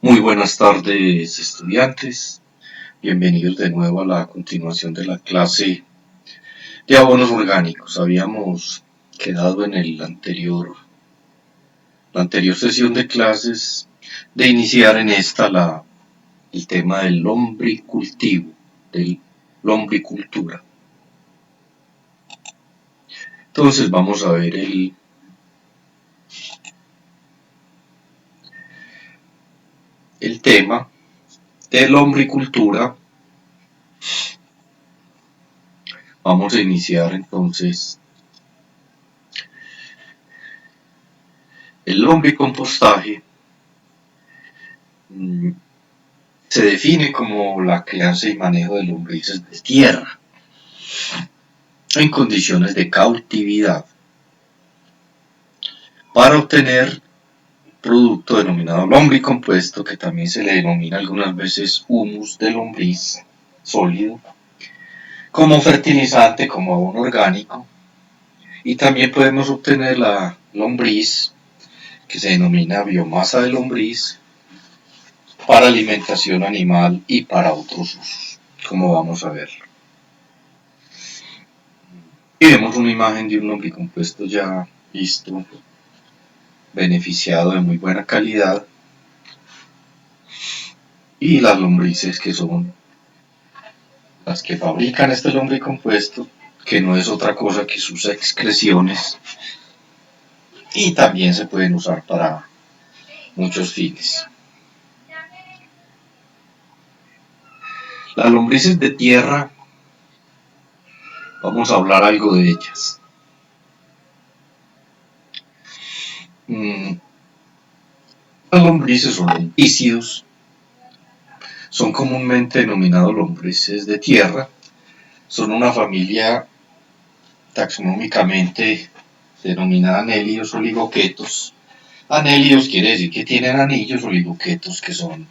Muy buenas tardes, estudiantes. Bienvenidos de nuevo a la continuación de la clase de abonos orgánicos. Habíamos quedado en la anterior sesión de clases de iniciar en esta el tema del lombricultivo, del lombricultura. Entonces vamos a ver el tema de lombricultura. Vamos a iniciar entonces el lombricompostaje. Se define como la crianza y manejo de lombrices de tierra en condiciones de cautividad para obtener producto denominado lombricompuesto, que también se le denomina algunas veces humus de lombriz sólido, como fertilizante, como abono orgánico, y también podemos obtener la lombriz, que se denomina biomasa de lombriz, para alimentación animal y para otros usos, como vamos a ver. Y vemos una imagen de un lombricompuesto ya listo, beneficiado de muy buena calidad, y las lombrices que son las que fabrican este lombricompuesto, que no es otra cosa que sus excreciones, y también se pueden usar para muchos fines. Las lombrices de tierra, vamos a hablar algo de ellas. Las lombrices o lompícidos son comúnmente denominados lombrices de tierra. Son una familia taxonómicamente denominada Anelios oligoquetos. Anelios quiere decir que tienen anillos, oligoquetos que son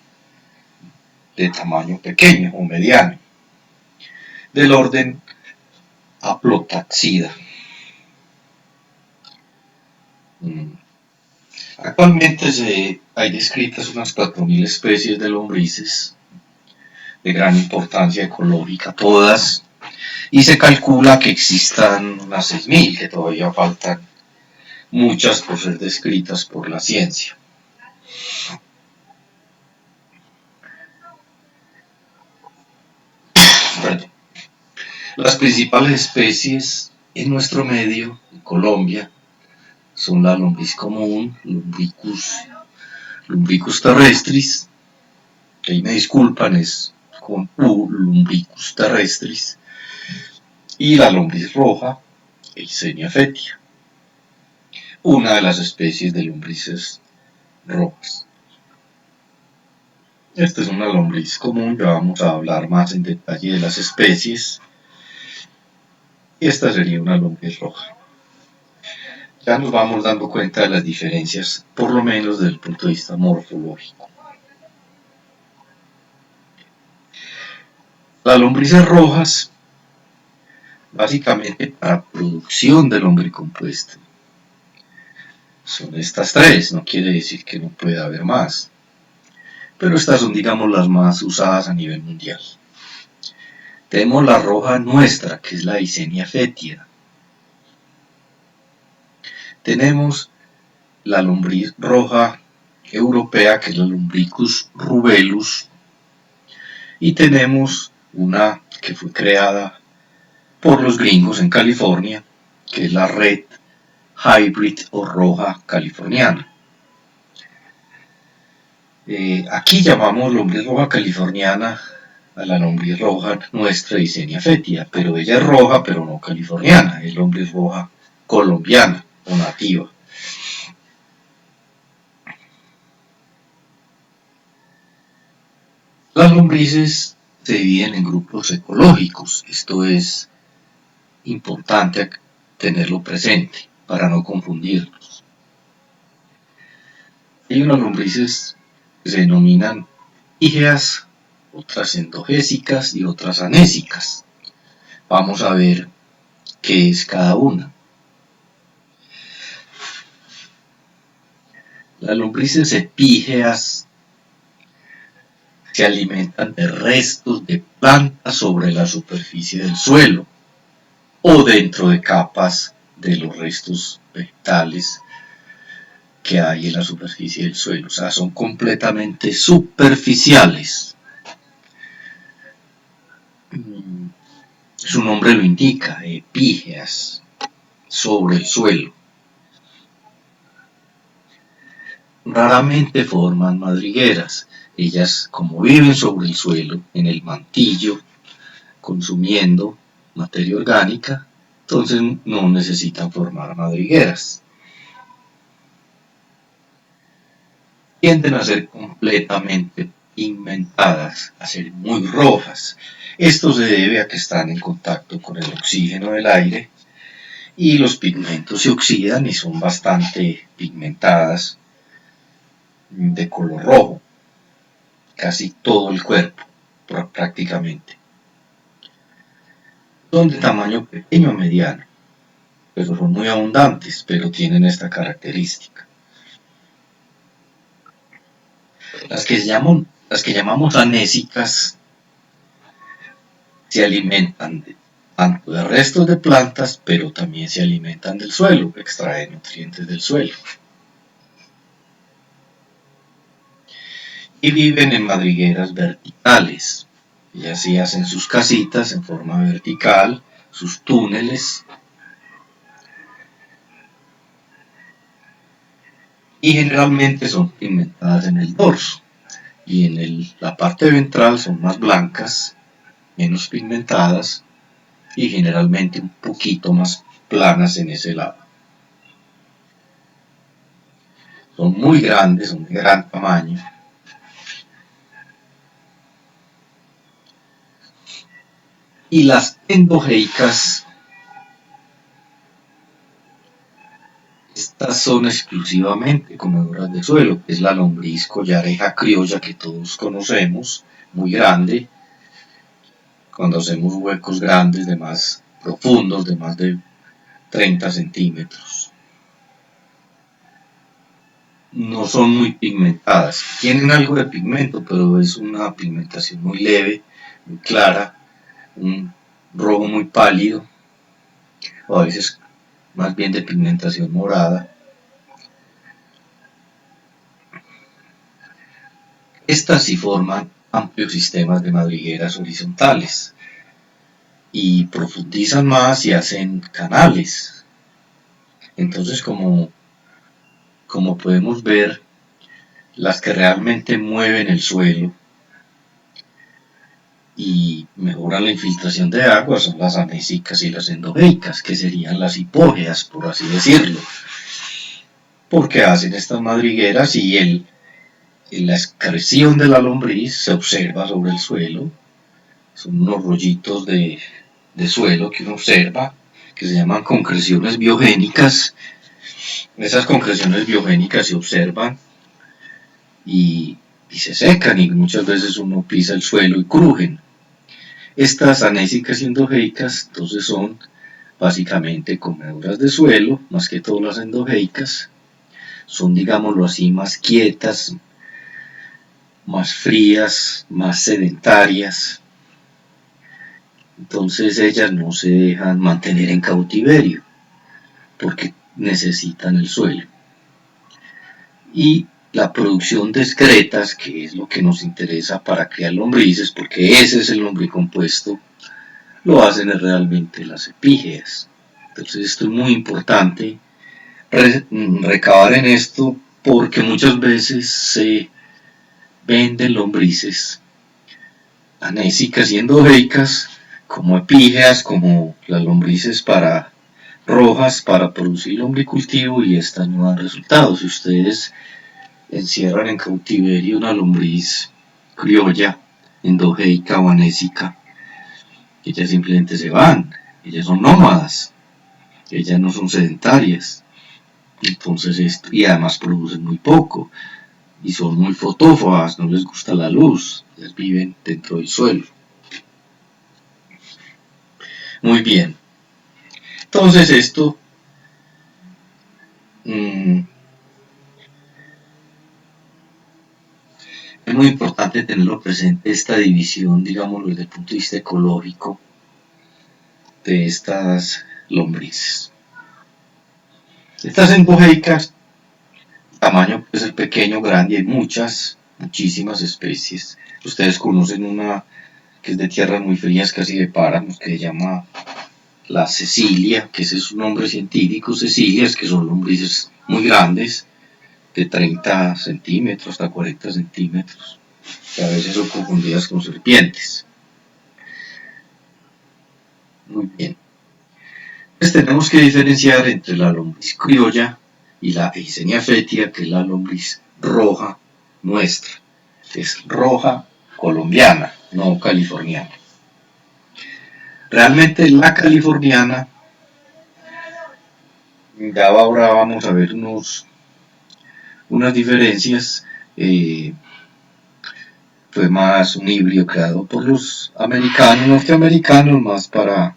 de tamaño pequeño o mediano, del orden Haplotaxida. Actualmente hay descritas unas 4.000 especies de lombrices de gran importancia ecológica, todas, y se calcula que existan unas 6.000, que todavía faltan muchas por ser descritas por la ciencia. Las principales especies en nuestro medio, en Colombia, son la lombriz común, Lumbricus terrestris, que ahí me disculpan, es con U, Lumbricus terrestris, y la lombriz roja, Eisenia fetia, una de las especies de lombrices rojas. Esta es una lombriz común, ya vamos a hablar más en detalle de las especies. Y esta sería una lombriz roja. Ya nos vamos dando cuenta de las diferencias, por lo menos desde el punto de vista morfológico. Las lombrices rojas, básicamente para producción de lombricompuesto, son estas tres, no quiere decir que no pueda haber más, pero estas son, digamos, las más usadas a nivel mundial. Tenemos la roja nuestra, que es la Eisenia fetia. Tenemos la lombriz roja europea, que es la Lumbricus rubellus, y tenemos una que fue creada por los gringos en California, que es la Red Hybrid o roja californiana. Aquí llamamos lombriz roja californiana a la lombriz roja nuestra Eisenia fetia, pero ella es roja pero no californiana, es lombriz roja colombiana o nativa. Las lombrices se dividen en grupos ecológicos, esto es importante tenerlo presente para no confundirlos. Hay unas lombrices que se denominan ígeas, otras endogésicas y otras anésicas. Vamos a ver qué es cada una. Las lombrices epígeas se alimentan de restos de plantas sobre la superficie del suelo o dentro de capas de los restos vegetales que hay en la superficie del suelo. O sea, son completamente superficiales. Su nombre lo indica, epígeas, sobre el suelo. Raramente forman madrigueras. Ellas, como viven sobre el suelo, en el mantillo, consumiendo materia orgánica, entonces no necesitan formar madrigueras. Tienden a ser completamente pigmentadas, a ser muy rojas. Esto se debe a que están en contacto con el oxígeno del aire y los pigmentos se oxidan y son bastante pigmentadas de color rojo, casi todo el cuerpo prácticamente. Son de tamaño pequeño a mediano, pero son muy abundantes, pero tienen esta característica. Las que llamamos anésicas se alimentan tanto de restos de plantas, pero también se alimentan del suelo, extraen nutrientes del suelo. Y viven en madrigueras verticales. Y así hacen sus casitas en forma vertical, sus túneles. Y generalmente son pigmentadas en el dorso. Y en la parte ventral son más blancas, menos pigmentadas y generalmente un poquito más planas en ese lado. Son muy grandes, son de gran tamaño. Y las endogeicas, estas son exclusivamente comedoras de suelo, que es la lombriz collareja criolla que todos conocemos, muy grande, cuando hacemos huecos grandes de más profundos, de más de 30 centímetros. No son muy pigmentadas, tienen algo de pigmento, pero es una pigmentación muy leve, muy clara, un rojo muy pálido, o a veces más bien de pigmentación morada. Estas sí forman amplios sistemas de madrigueras horizontales y profundizan más y hacen canales. Entonces, como podemos ver, las que realmente mueven el suelo y mejoran la infiltración de agua son las anésicas y las endogeicas, que serían las hipógeas, por así decirlo, porque hacen estas madrigueras y la excreción de la lombriz se observa sobre el suelo. Son unos rollitos de suelo que uno observa, que se llaman concreciones biogénicas. Esas concreciones biogénicas se observan y se secan y muchas veces uno pisa el suelo y crujen. Estas anésicas y endogeicas entonces son básicamente comedoras de suelo, más que todas las endogeicas. Son, digámoslo así, más quietas, más frías, más sedentarias. Entonces ellas no se dejan mantener en cautiverio porque necesitan el suelo. Y la producción de excretas, que es lo que nos interesa para crear lombrices, porque ese es el lombricompuesto, lo hacen realmente las epígeas. Entonces esto es muy importante recabar en esto porque muchas veces se venden lombrices anésicas y endogeicas como epígeas, como las lombrices rojas para producir lombricultivo y estas no dan resultados. Si ustedes encierran en cautiverio una lombriz criolla, endogeica o anésica, ellas simplemente se van, ellas son nómadas, ellas no son sedentarias. Entonces y además producen muy poco y son muy fotófobas, no les gusta la luz, ellas viven dentro del suelo. Muy bien, entonces esto en Es muy importante tenerlo presente esta división, digámoslo, desde el punto de vista ecológico de estas lombrices. Estas endogeicas, tamaño puede ser pequeño, grande, hay muchísimas especies. Ustedes conocen una que es de tierras muy frías, casi de páramos, que se llama la Cecilia, que ese es su nombre científico, Cecilias, que son lombrices muy grandes, de 30 centímetros hasta 40 centímetros, que a veces son confundidas con serpientes. Muy bien. Pues tenemos que diferenciar entre la lombriz criolla y la Eisenia foetida, que es la lombriz roja nuestra. Es roja colombiana, no californiana. Realmente la californiana, ya ahora vamos a ver unas diferencias. Fue más un híbrido creado por los norteamericanos, más para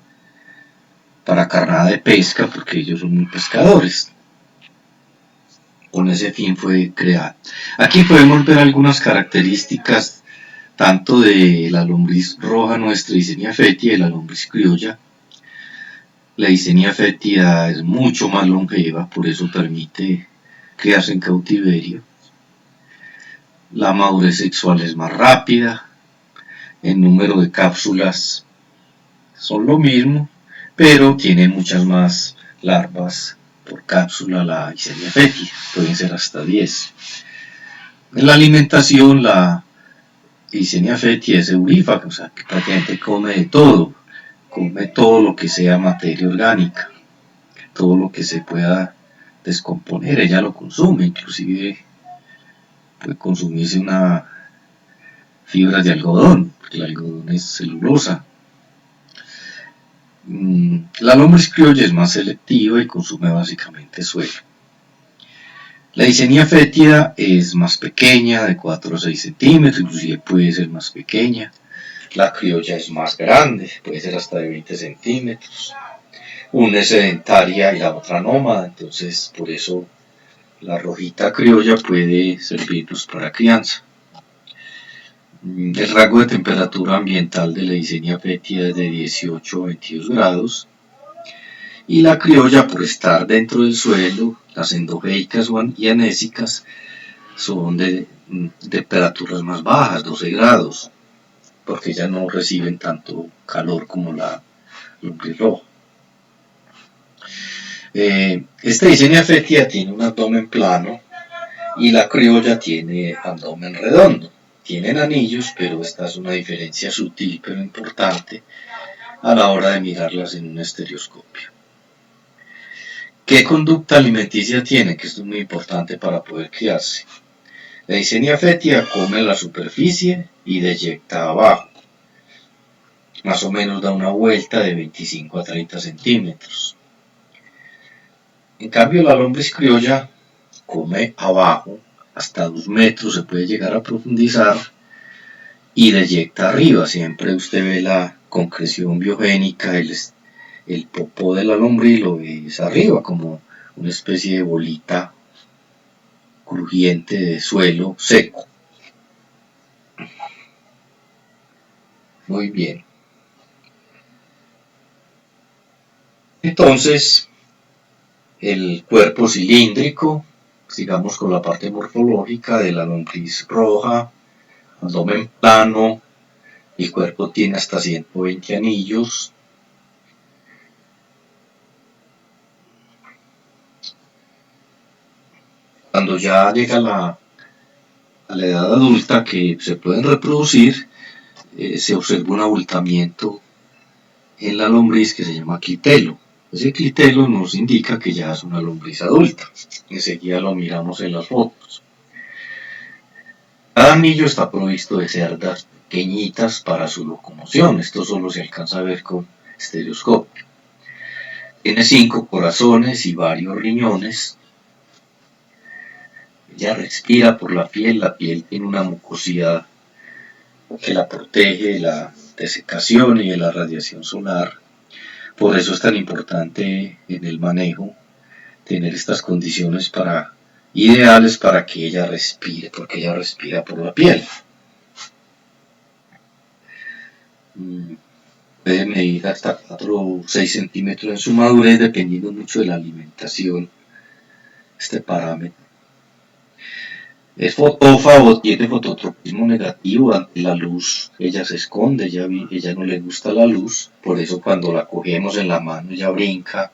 carnada de pesca, porque ellos son muy pescadores. Con ese fin fue creado. Aquí podemos ver algunas características tanto de la lombriz roja nuestra Eisenia foetida y la lombriz criolla. La Eisenia foetida es mucho más longeva, por eso permite criarse en cautiverio. La madurez sexual es más rápida, el número de cápsulas son lo mismo, pero tiene muchas más larvas por cápsula la Eisenia foetida, pueden ser hasta 10. En la alimentación la Eisenia foetida es eurífaga, o sea que prácticamente come todo lo que sea materia orgánica, todo lo que se pueda descomponer, ella lo consume, inclusive puede consumirse una fibra de algodón, porque el algodón es celulosa. La lombriz criolla es más selectiva y consume básicamente suelo. La Eisenia foetida es más pequeña, de 4 a 6 centímetros, inclusive puede ser más pequeña. La criolla es más grande, puede ser hasta de 20 centímetros. Una es sedentaria y la otra nómada, entonces por eso la rojita criolla puede servirnos para crianza. El rango de temperatura ambiental de la Eisenia foetida es de 18 a 22 grados. Y la criolla, por estar dentro del suelo, las endogeicas y anésicas son de temperaturas más bajas, 12 grados, porque ya no reciben tanto calor como la lombriz roja. Esta Eisenia foetida tiene un abdomen plano y la criolla tiene abdomen redondo. Tienen anillos, pero esta es una diferencia sutil pero importante a la hora de mirarlas en un estereoscopio. ¿Qué conducta alimenticia tiene? Que esto es muy importante para poder criarse. La Eisenia foetida come en la superficie y deyecta abajo. Más o menos da una vuelta de 25 a 30 centímetros. En cambio, la lombriz criolla come abajo, hasta 2 metros se puede llegar a profundizar, y deyecta arriba. Siempre usted ve la concreción biogénica, el popó de la lombriz lo ves arriba, como una especie de bolita crujiente de suelo seco. Muy bien. Entonces, el cuerpo cilíndrico, sigamos con la parte morfológica de la lombriz roja, abdomen plano, el cuerpo tiene hasta 120 anillos. Cuando ya llega a la edad adulta que se pueden reproducir, se observa un abultamiento en la lombriz que se llama clitelo. Ese clitelo nos indica que ya es una lombriz adulta. Enseguida lo miramos en las fotos. Cada anillo está provisto de cerdas pequeñitas para su locomoción. Esto solo se alcanza a ver con estereoscopio. Tiene 5 corazones y varios riñones. Ella respira por la piel tiene una mucosidad que la protege de la desecación y de la radiación solar. Por eso es tan importante en el manejo tener estas condiciones ideales para que ella respire, porque ella respira por la piel. mm, puede medir hasta 4 o 6 centímetros en su madurez, dependiendo mucho de la alimentación, este parámetro. Es fotófago, tiene fototropismo negativo ante la luz. Ella se esconde, ella no le gusta la luz, por eso cuando la cogemos en la mano ella brinca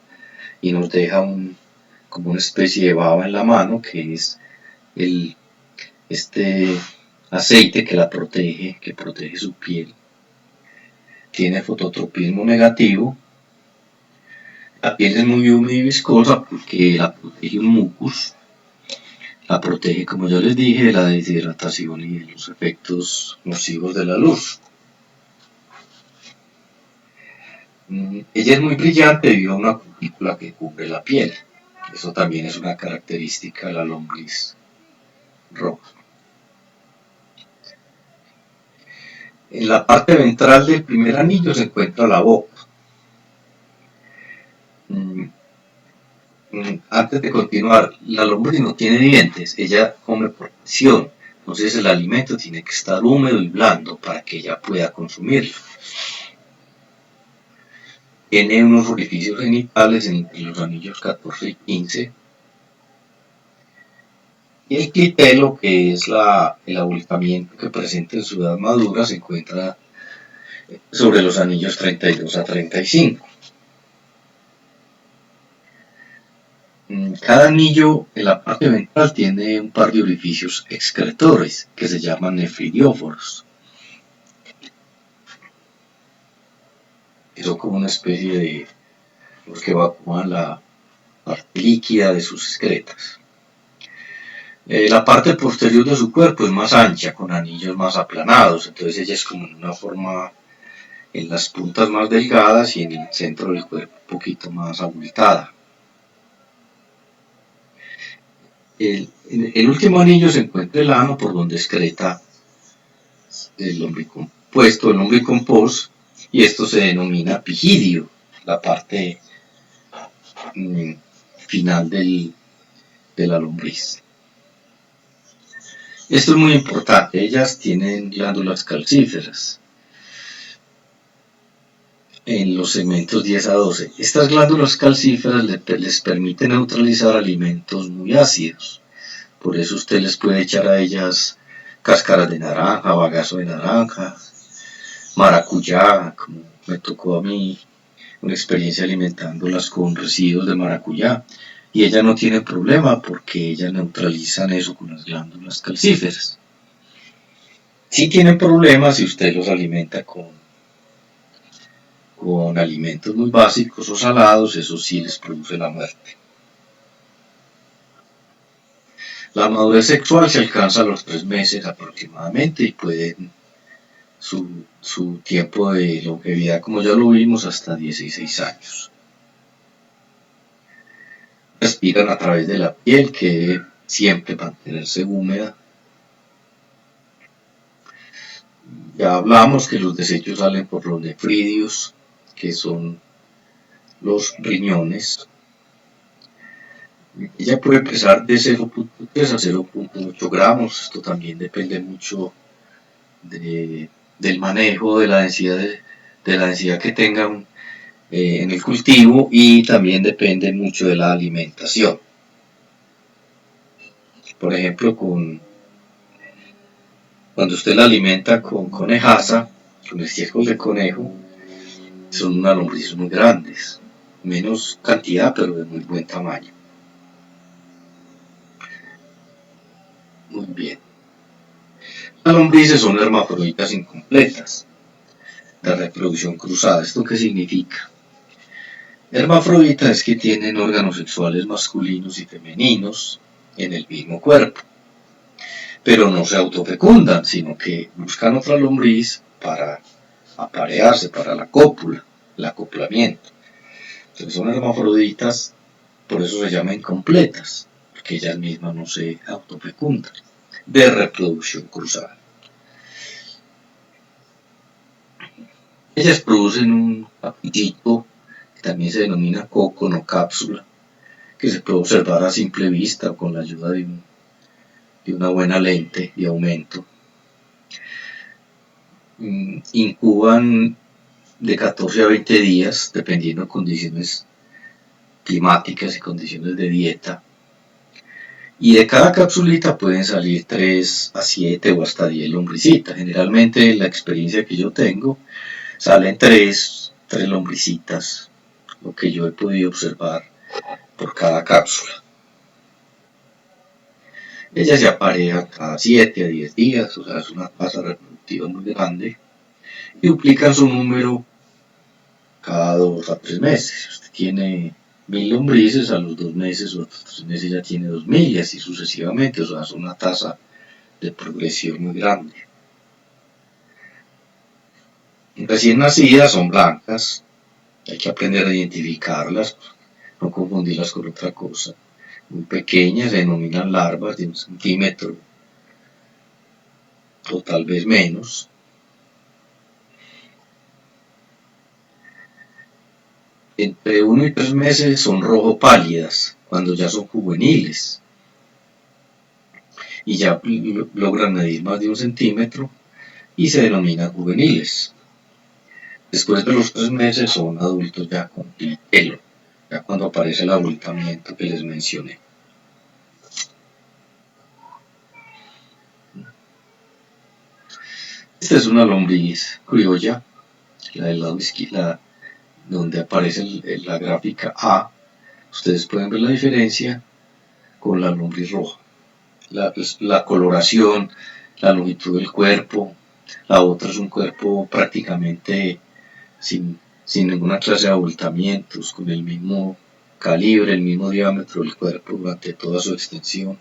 y nos deja como una especie de baba en la mano, que es el, este aceite que protege su piel. Tiene fototropismo negativo. La piel es muy húmeda y viscosa porque la protege un mucus. La protege, como ya les dije, de la deshidratación y de los efectos nocivos de la luz. Ella es muy brillante debido a una cutícula que cubre la piel. Eso también es una característica de la lombriz roja. En la parte ventral del primer anillo se encuentra la boca. Antes de continuar, la lombriz no tiene dientes, ella come por presión. Entonces el alimento tiene que estar húmedo y blando para que ella pueda consumirlo. Tiene unos orificios genitales entre los anillos 14 y 15. Y el clitelo, que es el abultamiento que presenta en su edad madura, se encuentra sobre los anillos 32 a 35. Cada anillo en la parte ventral tiene un par de orificios excretores que se llaman nefridióforos. Que son como una especie de los que evacúan la parte líquida de sus excretas. La parte posterior de su cuerpo es más ancha, con anillos más aplanados, entonces ella es como en una forma en las puntas más delgadas y en el centro del cuerpo un poquito más abultada. El último anillo se encuentra el ano por donde excreta el lombricompuesto, el lombricompós, y esto se denomina pigidio, la parte final de la lombriz. Esto es muy importante, ellas tienen glándulas calcíferas en los segmentos 10 a 12. Estas glándulas calcíferas les permiten neutralizar alimentos muy ácidos. Por eso usted les puede echar a ellas cáscaras de naranja, bagazo de naranja, maracuyá, como me tocó a mí una experiencia alimentándolas con residuos de maracuyá. Y ella no tiene problema porque ellas neutralizan eso con las glándulas calcíferas. Sí tienen problemas si usted los alimenta con alimentos muy básicos o salados, eso sí les produce la muerte. La madurez sexual se alcanza a los 3 meses aproximadamente y pueden su tiempo de longevidad, como ya lo vimos, hasta 16 años. Respiran a través de la piel, que debe siempre mantenerse húmeda. Ya hablamos que los desechos salen por los nefridios, que son los riñones. Ella puede pesar de 0.3 a 0.8 gramos, esto también depende mucho del manejo, de la densidad que tengan en el cultivo, y también depende mucho de la alimentación. Por ejemplo, cuando usted la alimenta con conejaza, con estiércol de conejo, son unas lombrices muy grandes, menos cantidad pero de muy buen tamaño. Muy bien. Las lombrices son hermafroditas incompletas, de reproducción cruzada. ¿Esto qué significa? Hermafroditas es que tienen órganos sexuales masculinos y femeninos en el mismo cuerpo, pero no se autofecundan, sino que buscan otra lombriz para aparearse, para la cópula, el acoplamiento. Entonces son hermafroditas, por eso se llaman incompletas, porque ellas mismas no se autofecundan, de reproducción cruzada. Ellas producen un capillito que también se denomina cócono o cápsula, que se puede observar a simple vista o con la ayuda de una buena lente de aumento. incuban de 14 a 20 días, dependiendo de condiciones climáticas y condiciones de dieta. Y de cada capsulita pueden salir 3 a 7 o hasta 10 lombricitas. Generalmente la experiencia que yo tengo, salen 3 lombricitas, lo que yo he podido observar por cada cápsula. Ellas se aparean cada 7 a 10 días, o sea, es una tasa reproductiva muy grande, y duplican su número cada 2 a 3 meses. Usted tiene 1000 lombrices, a los 2 meses o a los 3 meses ya tiene 2000 y así sucesivamente, o sea, es una tasa de progresión muy grande. Recién nacidas son blancas, hay que aprender a identificarlas, no confundirlas con otra cosa. Muy pequeñas, se denominan larvas de 1 centímetro o tal vez menos. Entre 1 y 3 meses son rojo pálidas, cuando ya son juveniles y ya logran medir más de 1 centímetro y se denominan juveniles. Después de los 3 meses son adultos ya con clitelo, ya cuando aparece el abultamiento que les mencioné. Esta es una lombriz criolla, la del lado izquierdo, donde aparece la gráfica A. Ustedes pueden ver la diferencia con la lombriz roja. La coloración, la longitud del cuerpo. La otra es un cuerpo prácticamente sin ninguna clase de abultamientos, con el mismo calibre, el mismo diámetro del cuerpo durante toda su extensión.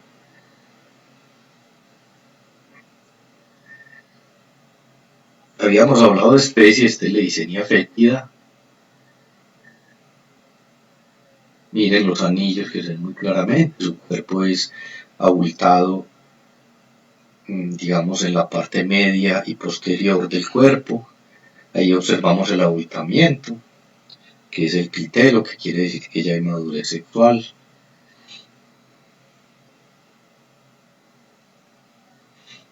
Habíamos hablado de especies de Leisenia fétida. Miren los anillos que se ven muy claramente, su cuerpo es abultado, digamos, en la parte media y posterior del cuerpo. Ahí observamos el abultamiento, que es el clitelo, que quiere decir que ya hay madurez sexual.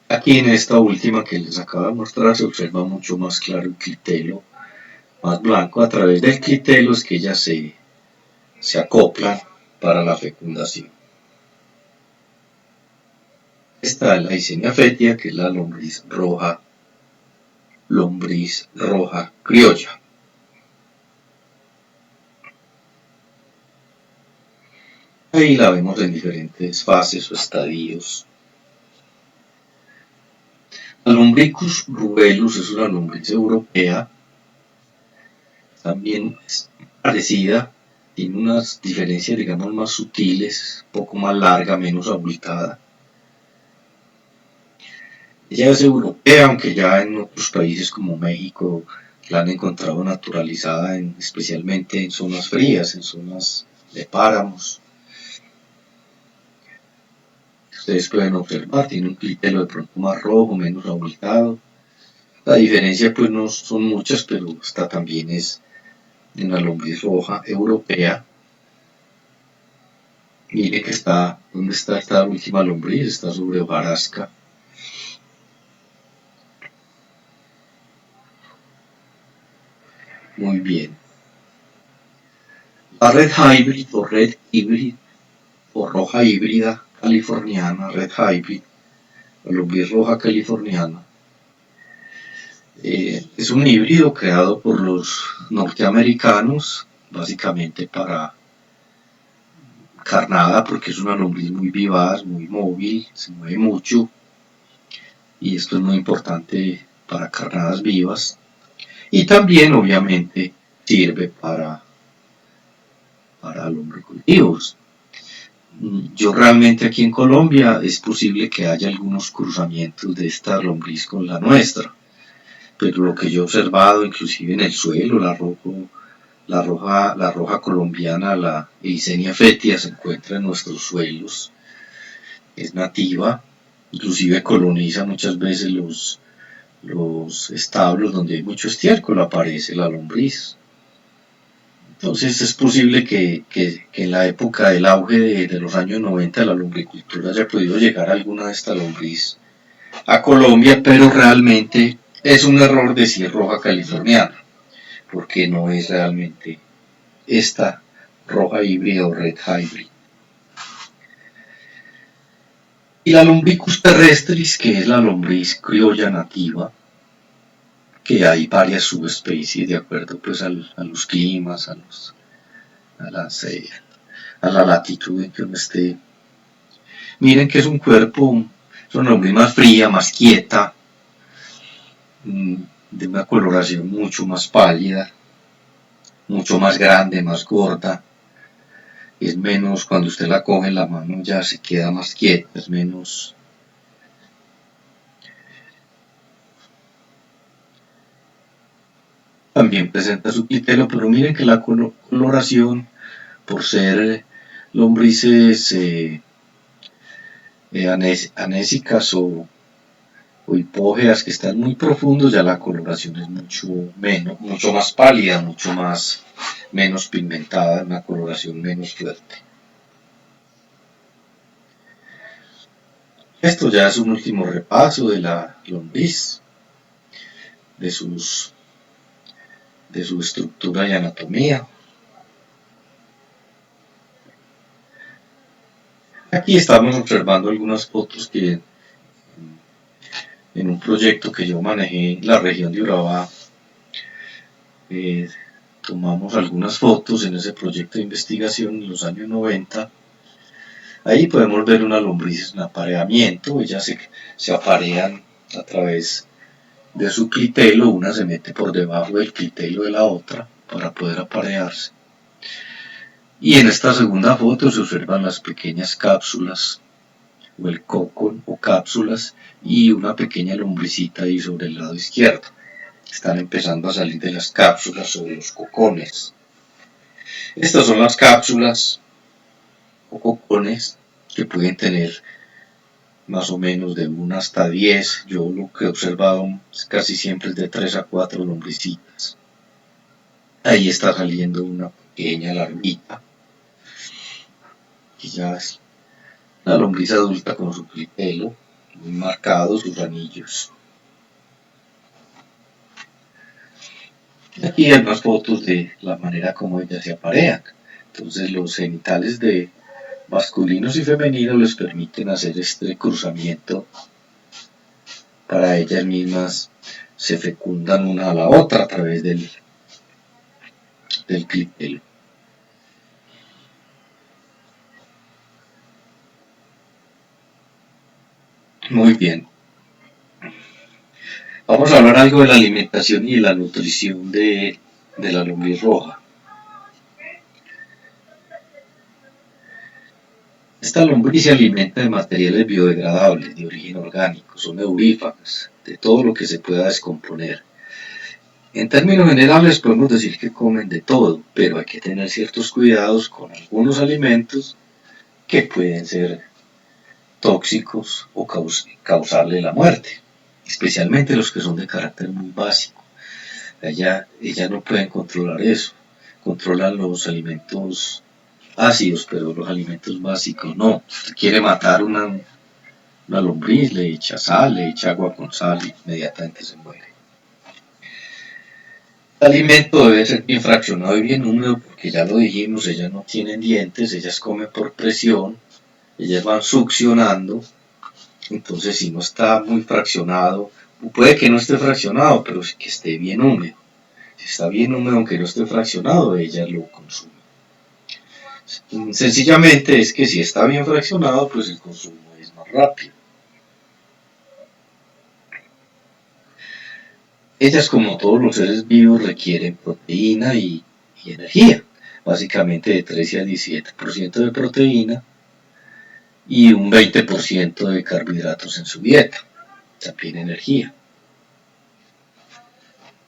Aquí en esta última que les acabo de mostrar se observa mucho más claro el clitelo, más blanco. A través del clitelo es que ellas se acoplan para la fecundación. Esta es la Leisenia fétida, que es la lombriz roja criolla. Ahí la vemos en diferentes fases o estadios. La Lumbricus rubellus es una lombriz europea, también es parecida, tiene unas diferencias, digamos, más sutiles, un poco más larga, menos abultada. Ella es europea, aunque ya en otros países como México la han encontrado naturalizada, especialmente en zonas frías, en zonas de páramos. Ustedes pueden observar, tiene un clitelo de pronto más rojo, menos abultado. La diferencia pues no son muchas, pero esta también es una lombriz roja europea. Mire que está, ¿dónde está esta última lombriz? Está sobre hojarasca. Muy bien. La red hybrid o roja híbrida californiana, red hybrid, la lombriz roja californiana, es un híbrido creado por los norteamericanos, básicamente para carnada, porque es una lombriz muy vivaz, muy móvil, se mueve mucho, y esto es muy importante para carnadas vivas, y también obviamente sirve para lombricultivos. Yo realmente aquí en Colombia es posible que haya algunos cruzamientos de esta lombriz con la nuestra, pero lo que yo he observado inclusive en el suelo, la roja colombiana, la Leisenia fétida, se encuentra en nuestros suelos, es nativa, inclusive coloniza muchas veces los establos donde hay mucho estiércol, aparece la lombriz. Entonces es posible que en la época del auge de los años 90 de la lombricultura haya podido llegar alguna de esta lombriz a Colombia, pero realmente es un error decir roja californiana, porque no es realmente esta roja híbrida o red hybrid. Y la Lumbricus terrestris, que es la lombriz criolla nativa, que hay varias subespecies de acuerdo pues a los climas, a la latitud en que uno esté. Miren que es un cuerpo, es una lombriz más fría, más quieta, de una coloración mucho más pálida, mucho más grande, más gorda. Es menos, cuando usted la coge en la mano ya se queda más quieta, es menos. También presenta su clitelo, pero miren que la coloración, por ser lombrices anésicas o hipógeas que están muy profundos, ya la coloración es mucho más pálida, menos pigmentada, una coloración menos fuerte. Esto ya es un último repaso de la lombriz, de su estructura y anatomía. Aquí estamos observando algunas fotos que en un proyecto que yo manejé en la región de Urabá, tomamos algunas fotos en ese proyecto de investigación en los años 90. Ahí podemos ver una lombriz en apareamiento, ellas se aparean a través de su clitelo, una se mete por debajo del clitelo de la otra para poder aparearse. Y en esta segunda foto se observan las pequeñas cápsulas o el cocon o cápsulas y una pequeña lombricita ahí sobre el lado izquierdo. Están empezando a salir de las cápsulas sobre los cocones. Estas son las cápsulas o cocones que pueden tener más o menos de 1 hasta 10. Yo lo que he observado casi siempre es de 3 a 4 lombricitas. Ahí está saliendo una pequeña larvita, que ya es la lombriz adulta con su clitelo muy marcado, sus anillos. Aquí hay unas fotos de la manera como ellas se aparean. Entonces los genitales de masculinos y femeninos les permiten hacer este cruzamiento. Para ellas mismas se fecundan una a la otra a través del clitelo. Muy bien. Vamos a hablar algo de la alimentación y de la nutrición de la lombriz roja. Esta lombriz se alimenta de materiales biodegradables de origen orgánico, son eurífagas, de todo lo que se pueda descomponer. En términos generales podemos decir que comen de todo, pero hay que tener ciertos cuidados con algunos alimentos que pueden ser tóxicos o causarle la muerte, especialmente los que son de carácter muy básico. Ellas no pueden controlar eso, controlan los alimentos ácidos, pero los alimentos básicos no. Si usted quiere matar una lombriz, le echa sal, le echa agua con sal y inmediatamente se muere. El alimento debe ser bien fraccionado y bien húmedo porque ya lo dijimos, ellas no tienen dientes, ellas comen por presión, ellas van succionando, entonces si no está muy fraccionado, puede que no esté fraccionado, pero que esté bien húmedo. Si está bien húmedo, aunque no esté fraccionado, ellas lo consumen. Sencillamente es que si está bien fraccionado, pues el consumo es más rápido. Ellas, como todos los seres vivos, requieren proteína y energía, básicamente de 13 al 17% de proteína y un 20% de carbohidratos en su dieta, también energía.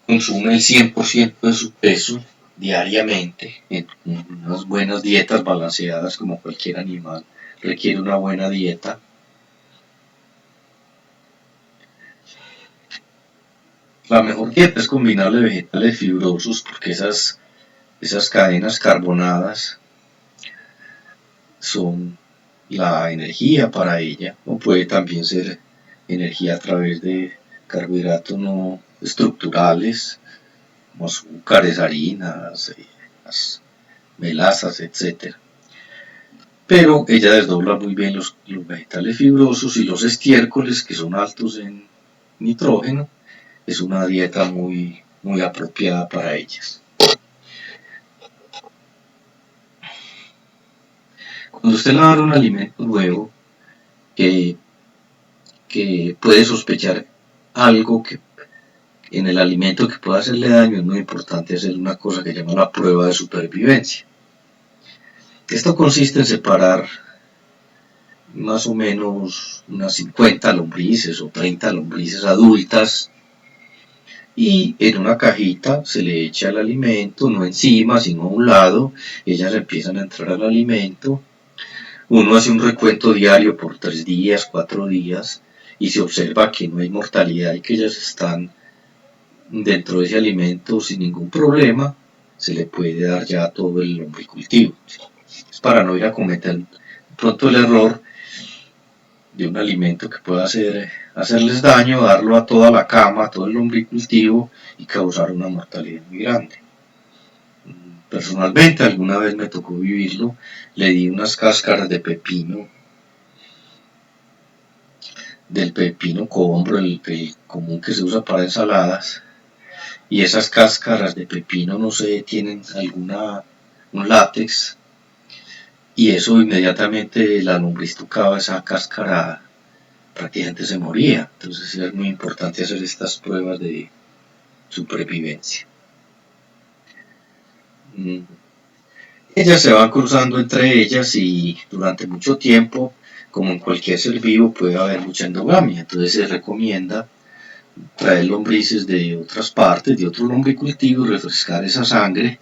Consume el 100% de su peso diariamente en unas buenas dietas balanceadas, como cualquier animal requiere una buena dieta. La mejor dieta es combinarle vegetales fibrosos porque esas cadenas carbonadas son la energía para ella, o puede también ser energía a través de carbohidratos no estructurales, como azúcares, harinas, melasas, etc. Pero ella desdobla muy bien los vegetales fibrosos y los estiércoles, que son altos en nitrógeno. Es una dieta muy apropiada para ellas. Cuando usted le va a dar un alimento nuevo, que puede sospechar algo que en el alimento que pueda hacerle daño, es muy importante hacer una cosa que llama la prueba de supervivencia. Esto consiste en separar más o menos unas 50 lombrices o 30 lombrices adultas y en una cajita se le echa el alimento, no encima sino a un lado. Ellas empiezan a entrar al alimento. Uno hace un recuento diario por 3 días, 4 días y se observa que no hay mortalidad y que ellas están dentro de ese alimento sin ningún problema. Se le puede dar ya todo el lombricultivo. Es para no ir a cometer pronto el error de un alimento que pueda hacerles daño, darlo a toda la cama, a todo el lombricultivo y causar una mortalidad muy grande. Personalmente, alguna vez me tocó vivirlo, le di unas cáscaras de pepino, del pepino cohombro, el común que se usa para ensaladas, y esas cáscaras de pepino, no sé, tienen un látex, y eso inmediatamente la lombriz tocaba esa cáscara, prácticamente se moría. Entonces es muy importante hacer estas pruebas de supervivencia. Ellas se van cruzando entre ellas y durante mucho tiempo, como en cualquier ser vivo, puede haber mucha endogamia. Entonces se recomienda traer lombrices de otras partes, de otro lombricultivo y refrescar esa sangre,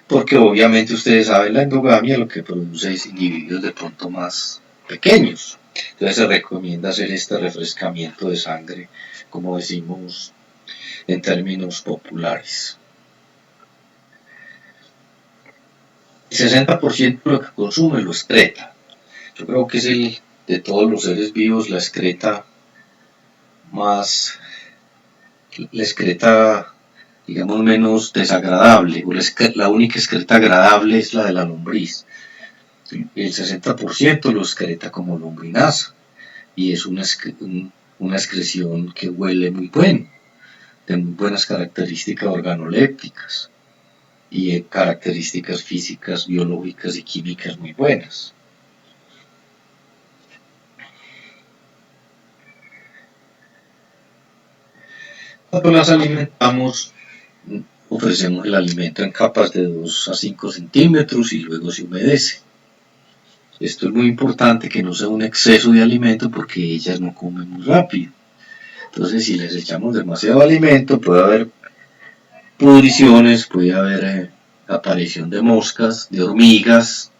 porque obviamente ustedes saben, la endogamia lo que produce es individuos de pronto más pequeños. Entonces se recomienda hacer este refrescamiento de sangre, como decimos en términos populares. El 60% de lo que consume lo excreta. Yo creo que es de todos los seres vivos la excreta más, la excreta digamos menos desagradable, o la única excreta agradable es la de la lombriz. El 60% lo excreta como lombrinaza y es una excreción que huele muy bueno, de muy buenas características organolépticas y características físicas, biológicas y químicas muy buenas. Cuando las alimentamos, ofrecemos el alimento en capas de 2 a 5 centímetros y luego se humedece. Esto es muy importante, que no sea un exceso de alimento porque ellas no comen muy rápido. Entonces si les echamos demasiado alimento puede haber pudriciones, puede haber aparición de moscas, de hormigas,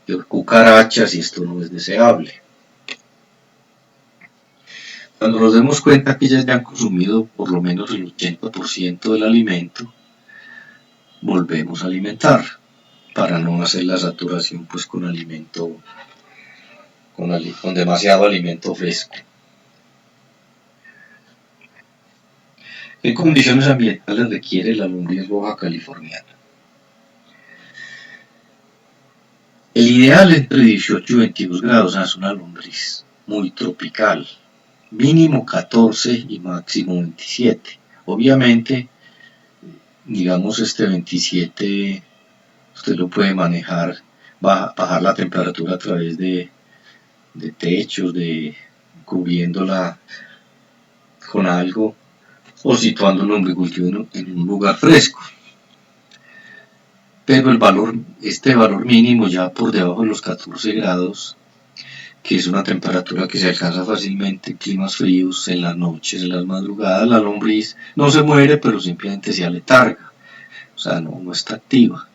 de cucarachas y esto no es deseable. Cuando nos demos cuenta que ellas ya han consumido por lo menos el 80% del alimento, volvemos a alimentar para no hacer la saturación pues con alimento, con demasiado alimento fresco. ¿Qué condiciones ambientales requiere la lombriz roja californiana? El ideal entre 18 y 22 grados, es una lombriz muy tropical, mínimo 14 y máximo 27. Obviamente, digamos 27, usted lo puede manejar, bajar la temperatura a través de techos, cubriéndola con algo o situando el lombricultivo en un lugar fresco. Pero este valor mínimo ya por debajo de los 14 grados, que es una temperatura que se alcanza fácilmente en climas fríos, en las noches, en las madrugadas, la lombriz no se muere, pero simplemente se aletarga, o sea, no está activa.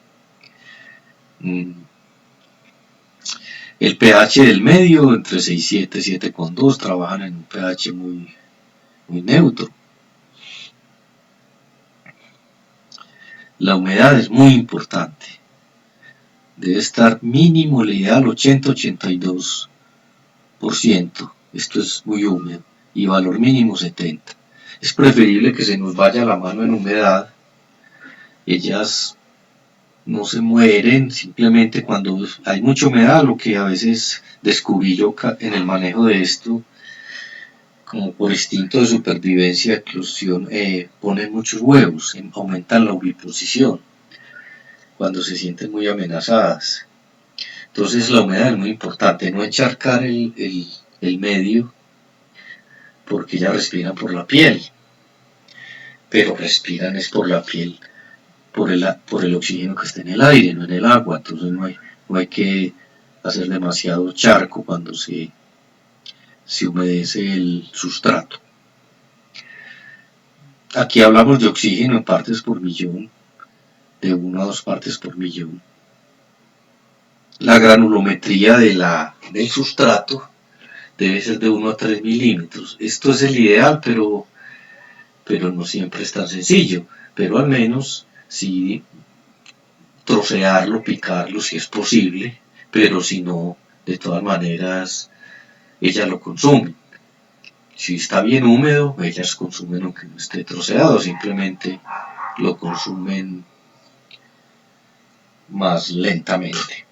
El pH del medio, entre 6,7 y 7,2, trabajan en un pH muy neutro. La humedad es muy importante. Debe estar mínimo, el ideal 80-82%. Esto es muy húmedo. Y valor mínimo 70. Es preferible que se nos vaya la mano en humedad. Ellas no se mueren, simplemente cuando hay mucha humedad, lo que a veces descubrí yo en el manejo de esto, como por instinto de supervivencia, eclosión, ponen muchos huevos, aumentan la oviposición cuando se sienten muy amenazadas. Entonces la humedad es muy importante, no encharcar el medio, porque ellas respiran por la piel, pero respiran es por la piel, por el oxígeno que está en el aire, no en el agua. Entonces no hay que hacer demasiado charco cuando se humedece el sustrato. Aquí hablamos de oxígeno en partes por millón, de 1 a 2 partes por millón. La granulometría del sustrato debe ser de 1 a 3 milímetros. Esto es el ideal, pero no siempre es tan sencillo. Pero al menos sí trocearlo, picarlo si es posible, pero si no, de todas maneras, ellas lo consumen. Si está bien húmedo, ellas consumen aunque no esté troceado, simplemente lo consumen más lentamente.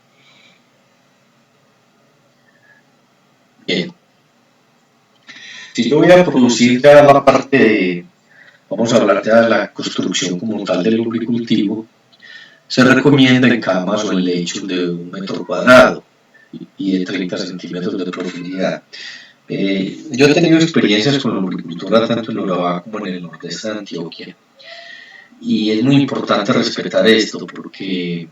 Bien. Si yo voy a producir ya la parte de, vamos a hablar ya de la construcción como tal del lombricultivo, se recomienda en camas o en lechos de 1 metro cuadrado y de 30 centímetros de profundidad. Yo he tenido experiencias con la lombricultura tanto en Urabá como en el nordeste de Antioquia, y es muy importante respetar esto porque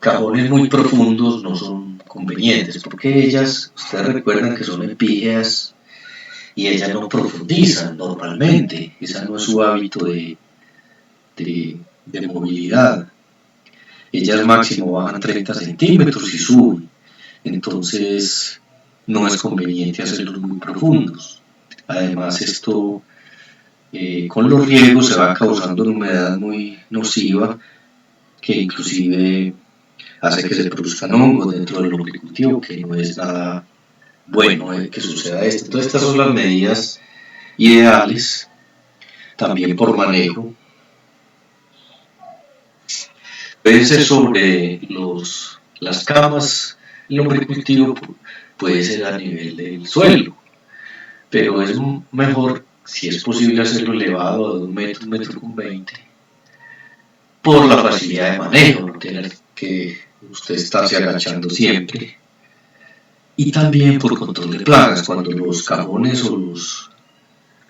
cajones muy profundos no son convenientes, porque ellas, ustedes recuerdan que son epígeas y ellas no profundizan normalmente, ese no es su hábito de movilidad. Ellas máximo bajan 30 centímetros y suben, entonces no es conveniente hacerlos muy profundos. Además esto con los riegos se va causando una humedad muy nociva que inclusive hace que se produzcan hongos dentro del lombricultivo, que no es nada bueno que suceda esto. Entonces estas son las medidas ideales, también por manejo. Puede ser sobre las camas, el lombricultivo puede ser a nivel del suelo, pero es mejor, si es posible, hacerlo elevado a 2 metros, 1,20 m, por la facilidad de manejo, no tener que usted estarse agachando siempre. Y también por control de plagas, cuando los cajones o los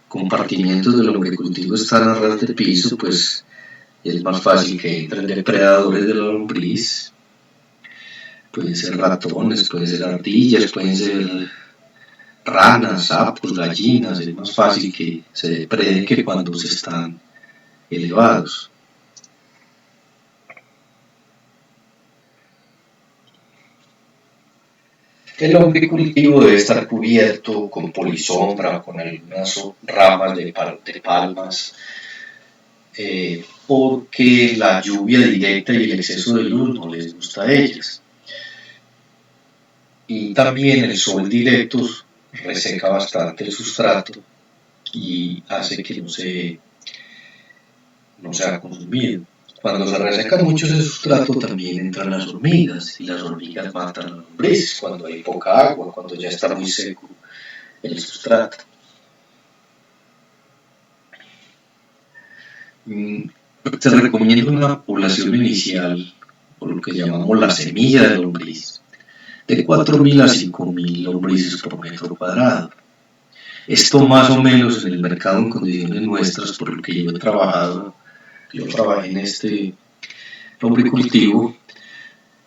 compartimientos del lombricultivo están a ras de piso, pues es más fácil que entren depredadores de la lombriz. Pueden ser ratones, pueden ser ardillas, pueden ser ranas, sapos, gallinas. Es más fácil que se depreden que cuando se están elevados. El lombricultivo debe estar cubierto con polisombra, con algunas ramas de palmas, porque la lluvia directa y el exceso de luz no les gusta a ellas. Y también el sol directo reseca bastante el sustrato y hace que no sea consumido. Cuando se reseca mucho ese sustrato también entran las hormigas, y las hormigas matan a las lombrices cuando hay poca agua, cuando ya está muy seco el sustrato. Se recomienda una población inicial, por lo que llamamos la semilla de lombriz, de 4.000 a 5.000 lombrices por metro cuadrado. Esto más o menos en el mercado en condiciones nuestras, por lo que yo trabajé en este lombricultivo,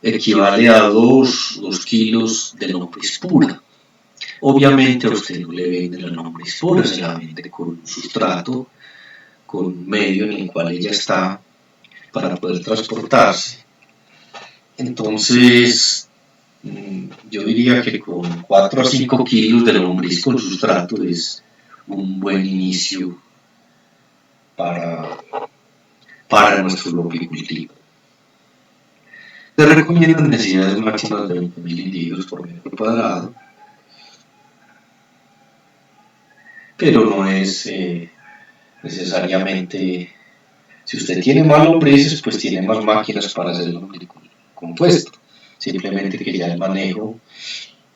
equivale a 2 kilos de lombriz pura. Obviamente a usted no le venden la lombriz pura, se la vende con un sustrato, con un medio en el cual ella está para poder transportarse. Entonces, yo diría que con 4 a 5 kilos de lombriz con sustrato es un buen inicio para nuestro lombricultivo. Se recomiendan densidades máximas de 20.000 individuos por metro cuadrado. pero no es necesariamente, si usted tiene más lombrices, pues tiene más máquinas para hacer el lombricompuesto, simplemente que ya el manejo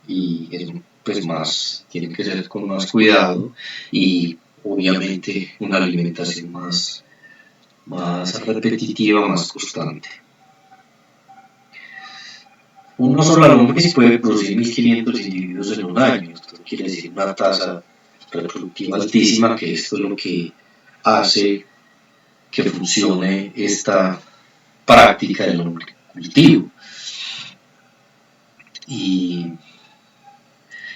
y es pues más, tiene que ser con más cuidado y obviamente una alimentación más repetitiva, más constante. Una sola lombriz puede producir 1500 individuos en un año. Esto quiere decir una tasa reproductiva altísima, que esto es lo que hace que funcione esta práctica del lombricultivo. Y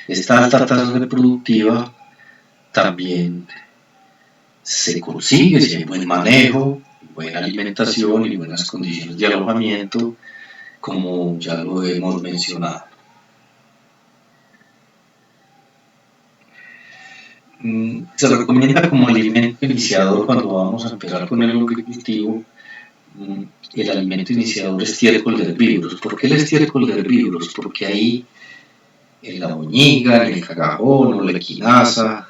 esta alta tasa reproductiva también se consigue si hay buen manejo, buena alimentación y buenas condiciones de alojamiento, como ya lo hemos mencionado. Se recomienda como alimento iniciador cuando vamos a empezar con el lombricultivo. El alimento iniciador es estiércol de herbívoros. ¿Por qué el estiércol de herbívoros? Porque ahí en la boñiga, en el cagajón, o la equinaza,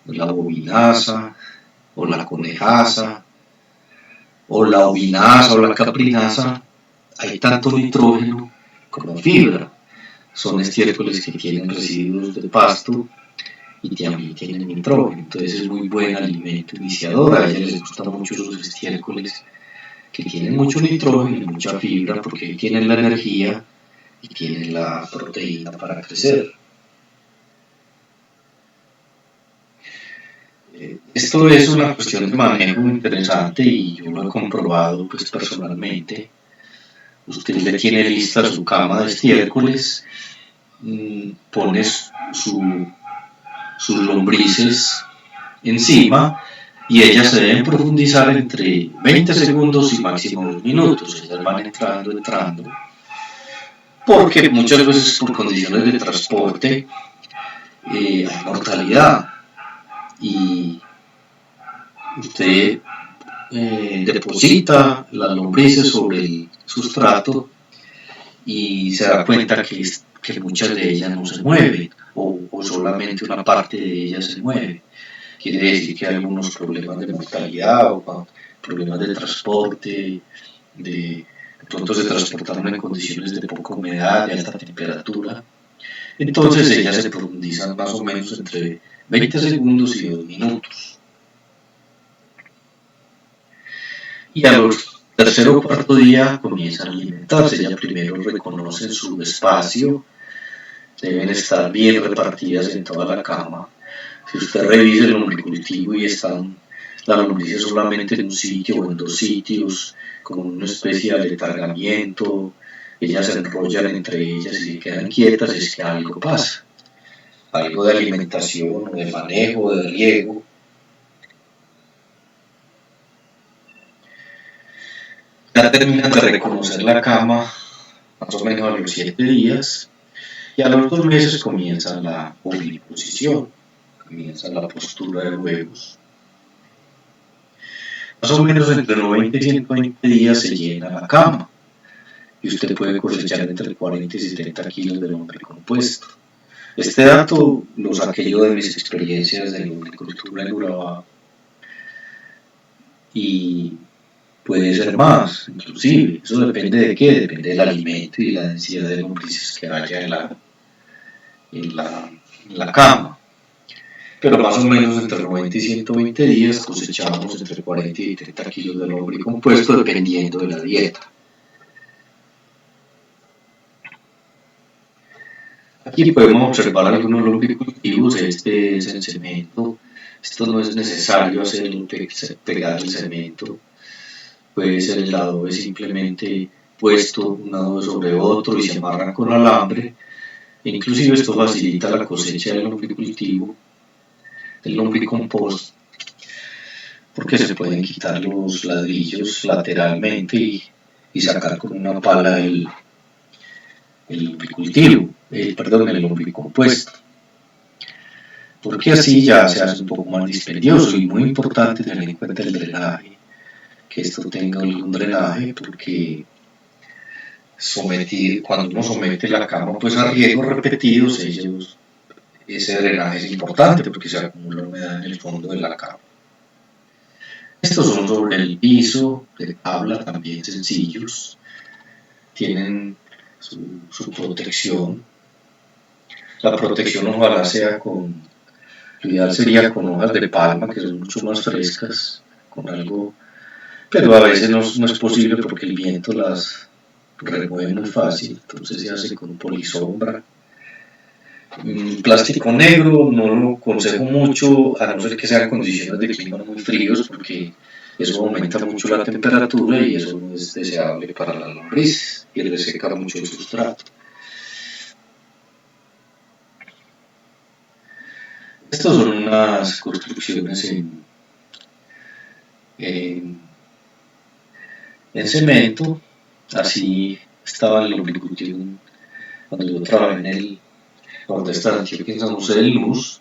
o la bovinaza, o la conejaza, o la ovinaza, o la caprinaza, hay tanto nitrógeno como fibra. Son estiércoles que tienen residuos de pasto y también tienen nitrógeno, entonces es muy buen alimento iniciador. A ellas les gustan mucho los estiércoles que tienen mucho nitrógeno y mucha fibra, porque tienen la energía y tienen la proteína para crecer. Esto es una cuestión de manejo interesante y yo lo he comprobado pues personalmente. Usted le tiene lista su cama de estiércoles, pone sus lombrices encima y ellas se deben profundizar entre 20 segundos y máximo 2 minutos. Ellas van entrando, porque muchas veces por condiciones de transporte hay mortalidad y usted deposita las lombrices sobre el sustrato y se da cuenta que muchas de ellas no se mueven o solamente una parte de ellas se mueve. Quiere decir que hay algunos problemas de mortalidad o problemas de transporte, de pronto se transportaron en condiciones de poca humedad, de alta temperatura. Entonces ellas se profundizan más o menos entre 20 segundos y 2 minutos. Y a los tercer o cuarto día comienzan a alimentarse. Ya primero reconocen su espacio, deben estar bien repartidas en toda la cama. Si usted revisa el lombricultivo y están las lombrices solamente en un sitio o en dos sitios, con una especie de aletargamiento, ellas se enrollan entre ellas y se quedan quietas, es que algo pasa. Algo de alimentación, de manejo, de riego. Ya terminan de reconocer la cama más o menos a los 7 días y a los 2 meses comienza la oviposición, comienza la postura de huevos. Más o menos entre 90 y 120 días se llena la cama y usted puede cosechar entre 40 y 70 kilos de lombricompuesto. Este dato lo saqué yo de mis experiencias de lombricultura en Urabá y puede ser más, inclusive. Eso depende de qué, depende del alimento y la densidad de lombrices que haya en la cama. Pero más o menos entre 90 y 120 días cosechamos entre 40 y 30 kilos de lombricompuesto dependiendo de la dieta. Aquí podemos observar algunos lombricultivos. Este es el cemento. Esto no es necesario hacerlo pegar el cemento. Puede ser el adobe simplemente puesto un adobe sobre otro y se amarran con alambre. Inclusive esto facilita la cosecha del lombricultivo, del lombricompost, porque se pueden quitar los ladrillos lateralmente y sacar con una pala el lombricultivo, el lombricompuesto. Porque así ya se hace un poco más dispendioso y muy importante tener en cuenta el drenaje, que esto tenga algún drenaje, porque cuando uno somete la cama pues a riegos repetidos, ellos ese drenaje es importante porque se acumula humedad en el fondo de la cama. Estos son sobre el piso de tabla, también sencillos, tienen su protección. La protección ojalá sea lo ideal sería con hojas de palma que son mucho más frescas, con algo, pero a veces no es posible porque el viento las remueve muy fácil, entonces se hace con polisombra. Plástico negro no lo aconsejo mucho, a no ser que sean condiciones de clima muy fríos, porque eso aumenta mucho la temperatura y eso no es deseable para la lombriz y le seca mucho el sustrato. Estas son unas construcciones en cemento, así estaba el lombricultivo cuando yo trabajé en el Nordeste de Antioquia en San José de Luz.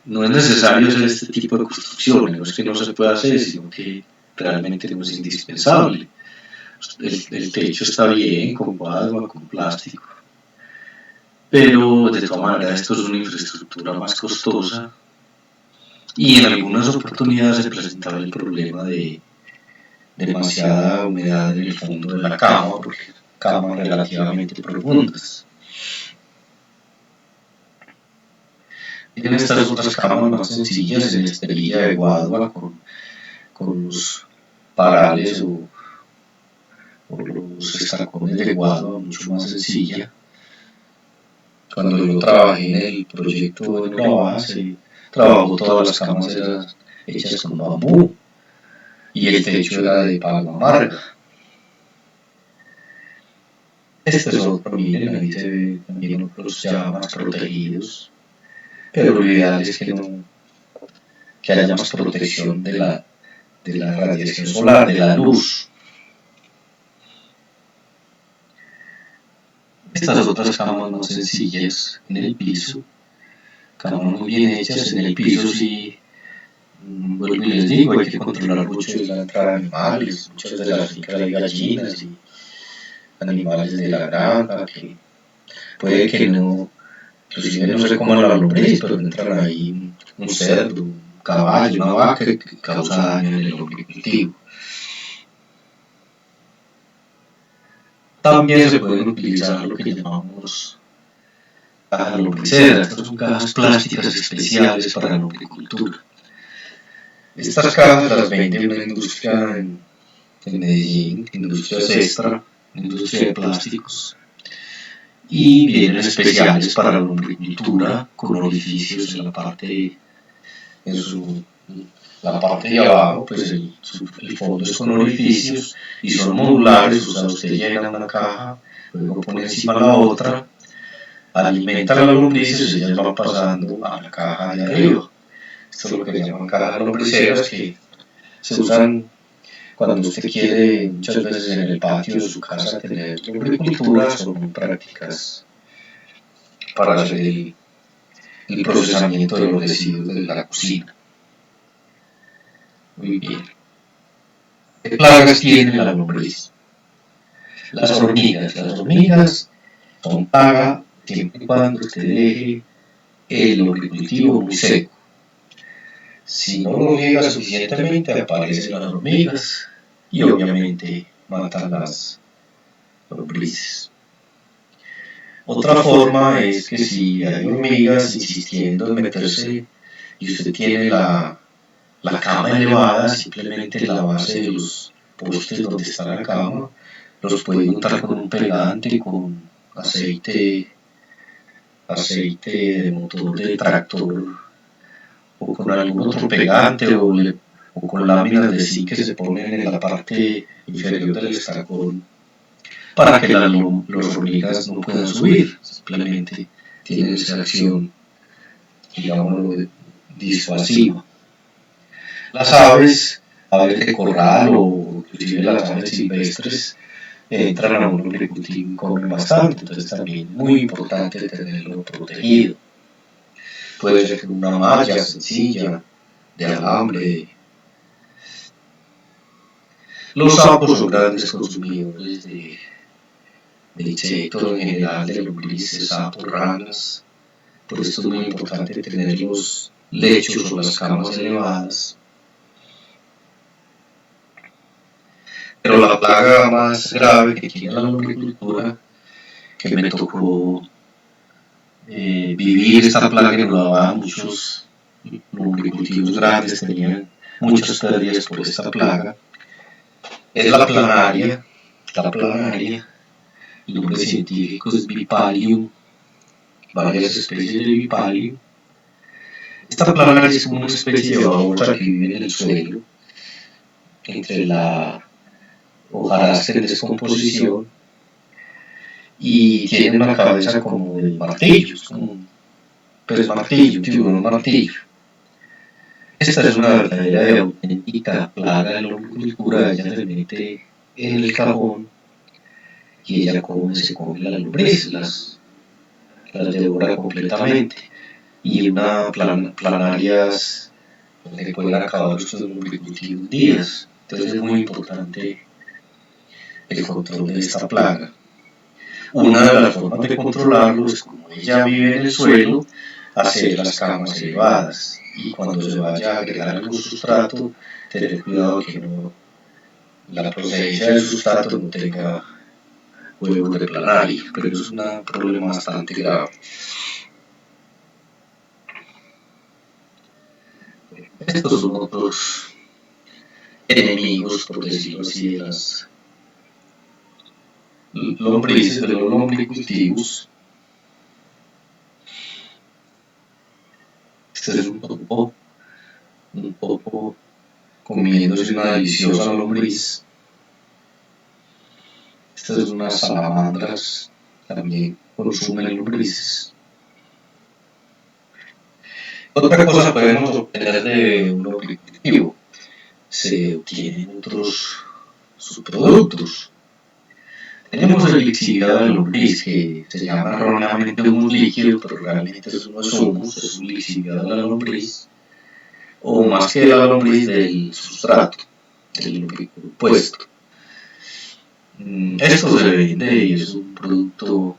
No es necesario hacer este tipo de construcciones, no es que no se pueda hacer, sino que realmente no es indispensable. El techo está bien, con cuadro, con plástico, pero de todas maneras esto es una infraestructura más costosa y en algunas oportunidades se presentaba el problema de demasiada humedad en el fondo de la cama, porque camas relativamente profundas. En estas otras camas más sencillas, en esterilla de guadua con los parales o los estacones de guadua mucho más sencilla. Cuando yo trabajé en el proyecto en Urabá, se trabajó todas las camas eran hechas con bambú y el techo era de palma amarga. Este es otro, miren, ahí se ve también otros ya más protegidos, pero lo ideal es que haya más protección de la radiación solar, de la luz. Estas otras camas más sencillas en el piso, camas muy bien hechas, en el piso sí, vuelvo y les digo, hay que controlar mucho la entrada de animales, muchas de las fincas hay gallinas y animales de la granja que puede que no, inclusive no se coman la lombriz, pero entran ahí un cerdo, un caballo, una vaca que causa daño en el lombricultivo. También se pueden utilizar lo que llamamos cajas lombriceras. Estas son cajas plásticas especiales para la lombricultura. Estas cajas las vende una industria en Medellín, Industria Extra, industria de plásticos, y vienen especiales para la lombricultura con orificios en la parte de abajo, pues el fondo es con orificios y son modulares, o sea, usted llena una caja, luego pone encima la otra, alimenta las lombrices y ellas van pasando a la caja de arriba. Esto es lo que llaman cajas lombriceras, que se usan cuando usted quiere muchas veces en el patio de su casa tener lombricultura, son muy prácticas para hacer el procesamiento de los residuos de la cocina. Muy bien. ¿Qué plagas tiene la lombriz? Las hormigas son plaga siempre y cuando usted deje el lombricultivo muy seco. Si no lo riega suficientemente aparecen las hormigas y obviamente matan las lombrices. Otra forma es que si hay hormigas insistiendo en meterse y usted tiene la cama elevada, simplemente en la base de los postes donde está la cama, los puede untar con un pegante, con aceite de motor de tractor o con algún otro pegante o con láminas de zinc que se ponen en la parte inferior del estacón para que las hormigas no puedan subir, simplemente tienen esa acción, digámoslo, disuasiva. Las aves de corral o inclusive las aves silvestres entran a un lombricultivo y comen bastante, entonces también es muy importante tenerlo protegido. Puede ser con una malla sencilla, de alambre. Los sapos son grandes consumidores de de insectos en general, de lombrices, sapos, ranas. Por esto es muy importante tener los lechos o las camas elevadas. Pero la plaga más grave que tiene la lombricultura, que me tocó vivir esta plaga que nos daba muchos lombricultivos grandes, tenían muchas pérdidas por esta plaga, es la planaria. La planaria, el nombre científico es Vipalium, varias especies de Vipalium. Esta planaria es como una especie de babosa que vive en el suelo, entre la hojarasca en descomposición, y tiene una cabeza como de martillo, como un pez martillo, un tiburón martillo. Esta es una verdadera y auténtica plaga de la lombricultura. Ella se mete en el cajón y ella se come las lombrices, las devora completamente. Y una planarias donde pueden acabar estos lombricultivos días. Entonces es muy importante el control de esta plaga. Una de las formas de controlarlo es, como ella vive en el suelo, hacer las camas elevadas, y cuando se vaya a agregar algún sustrato, tener cuidado que no, la procedencia del sustrato no tenga huevos de planaria, pero eso es un problema bastante grave. Estos son otros enemigos, por decirlo así, de las lombrices, de los lombricultivos. Este es un topo comiéndose una deliciosa lombriz. Estas son unas salamandras, también consumen lombrices. Otra cosa podemos obtener de un lombricultivo, se obtienen otros subproductos. Tenemos el lixiviado de lombriz, que se llama erróneamente humus líquido, pero realmente eso no es humus, es un lixiviado de la lombriz, o más que de la lombriz, del sustrato, del lombricultivo puesto. Esto se vende y es un producto,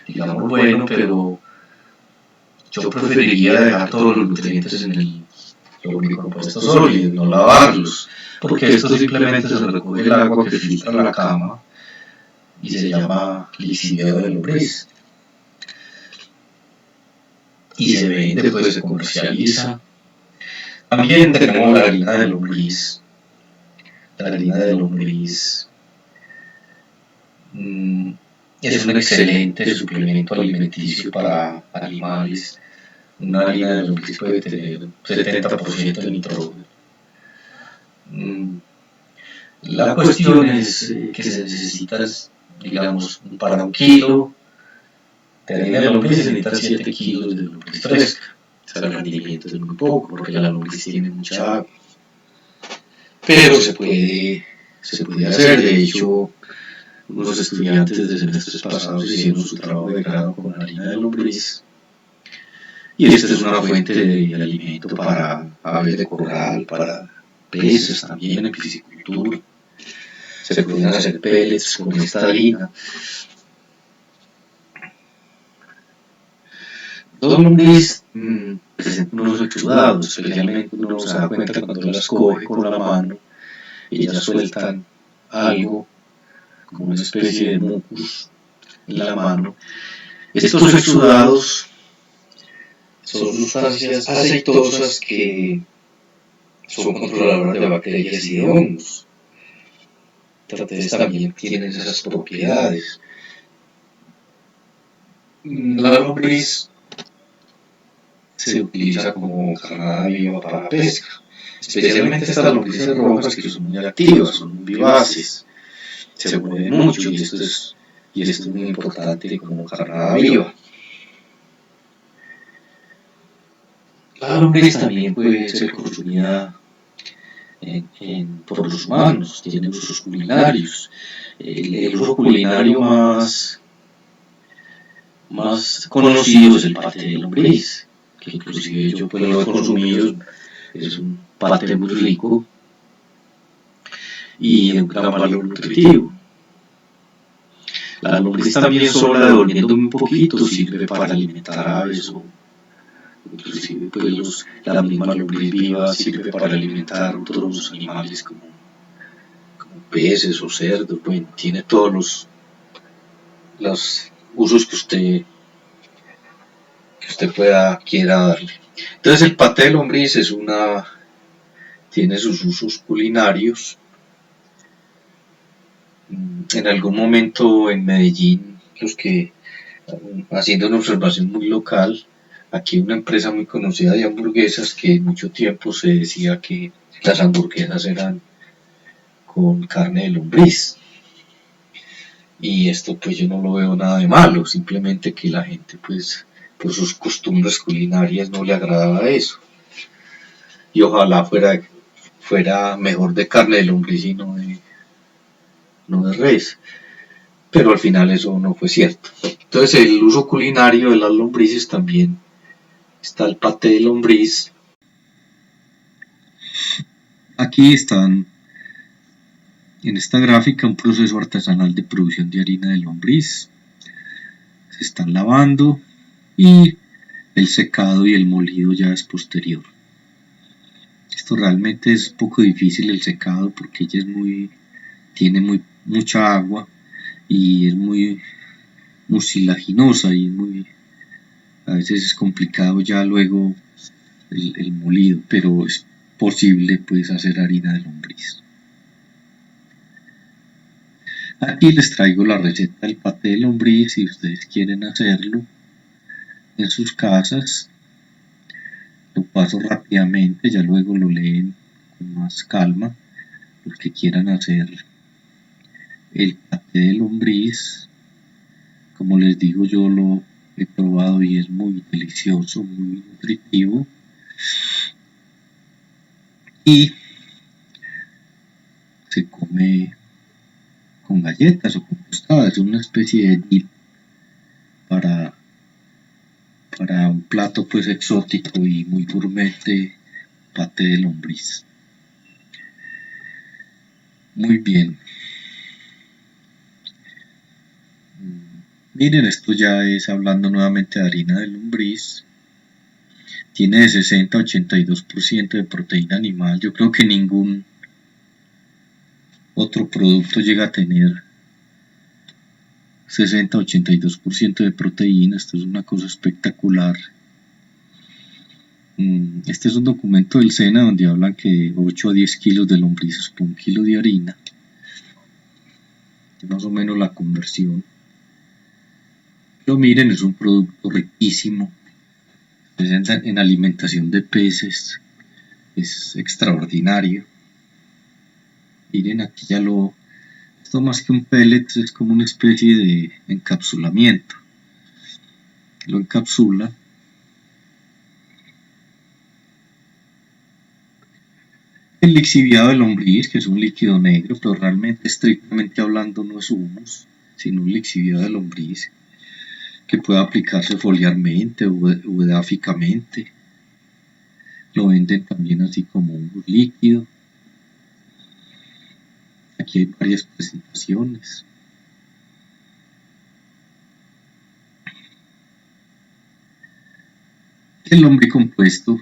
digamos, bueno, pero yo preferiría dejar todos los nutrientes en el lombricompuesto sólido y no lavarlos, porque esto simplemente se recoge el agua que filtra la cama y se llama lixiviado de lombriz. Y se vende, pues se comercializa. También tenemos la harina de lombriz. La harina de lombriz es un excelente suplemento alimenticio para animales. Una harina de lombriz puede tener 70% de nitrógeno. La cuestión es que se necesita, digamos, para un kilo de harina de lombriz se necesitan 7 kilos de lombriz fresca. O sea, el rendimiento es muy poco porque la lombriz tiene mucha agua. Pero se puede hacer. De hecho, unos estudiantes de semestres pasados hicieron su trabajo de grado con harina de lombriz. Y esta es una fuente de alimento para aves de corral, para peces también en piscicultura. Se pueden hacer pellets con esta harina. Los lombriz presentan unos exudados, especialmente uno se da cuenta cuando las coge con la mano, ellas sueltan algo como una especie de mucus en la mano. Estos exudados son sustancias aceitosas que son controladoras de bacterias y de hongos. Entonces también tienen esas propiedades. La lombriz se utiliza como carnada viva para la pesca, especialmente estas lombrices rojas que son muy activas, son muy vivaces, se mueven mucho y esto es muy importante como carnada viva. La lombriz también puede ser consumida por los humanos, tiene usos culinarios. El uso culinario más conocido es el paté de lombriz, que inclusive yo pues lo he consumido, es un paté muy rico y de un gran valor nutritivo. La lombriz también sola, devolviéndome un poquito, sirve para alimentar aves o inclusive pues la misma lombriz viva sirve para alimentar otros animales como peces o cerdos. Bueno, tiene todos los usos que usted quiera darle. Entonces el paté de lombriz tiene sus usos culinarios. En algún momento en Medellín, haciendo una observación muy local, aquí hay una empresa muy conocida de hamburguesas que en mucho tiempo se decía que las hamburguesas eran con carne de lombriz. Y esto pues yo no lo veo nada de malo, simplemente que la gente pues por sus costumbres culinarias no le agradaba eso. Y ojalá fuera mejor de carne de lombriz y no de res. Pero al final eso no fue cierto. Entonces el uso culinario de las lombrices también está el paté de lombriz. Aquí están en esta gráfica un proceso artesanal de producción de harina de lombriz. Se están lavando y el secado y el molido ya es posterior. Esto realmente es poco difícil el secado porque ella tiene mucha agua y es muy mucilaginosa y a veces es complicado ya luego el molido, pero es posible pues hacer harina de lombriz. Aquí les traigo la receta del paté de lombriz si ustedes quieren hacerlo en sus casas. Lo paso rápidamente, ya luego lo leen con más calma. Los que quieran hacer el paté de lombriz, como les digo, yo lo he probado y es muy delicioso, muy nutritivo. Y se come con galletas o con tostadas, es una especie de dip para un plato pues exótico y muy gourmet de paté de lombriz. Muy bien. Miren, esto ya es hablando nuevamente de harina de lombriz. Tiene de 60 a 82% de proteína animal. Yo creo que ningún otro producto llega a tener 60 a 82% de proteína. Esto es una cosa espectacular. Este es un documento del SENA donde hablan que 8 a 10 kilos de lombrices por 1 kilo de harina. Es más o menos la conversión. Pero miren, es un producto riquísimo. En alimentación de peces es extraordinario. Miren, aquí esto más que un pellet es como una especie de encapsulamiento. Lo encapsula. El lixiviado de lombriz, que es un líquido negro, pero realmente, estrictamente hablando, no es humus, sino un lixiviado de lombriz que puede aplicarse foliarmente o edáficamente. Lo venden también así como un líquido. Aquí hay varias presentaciones. El lombricompuesto.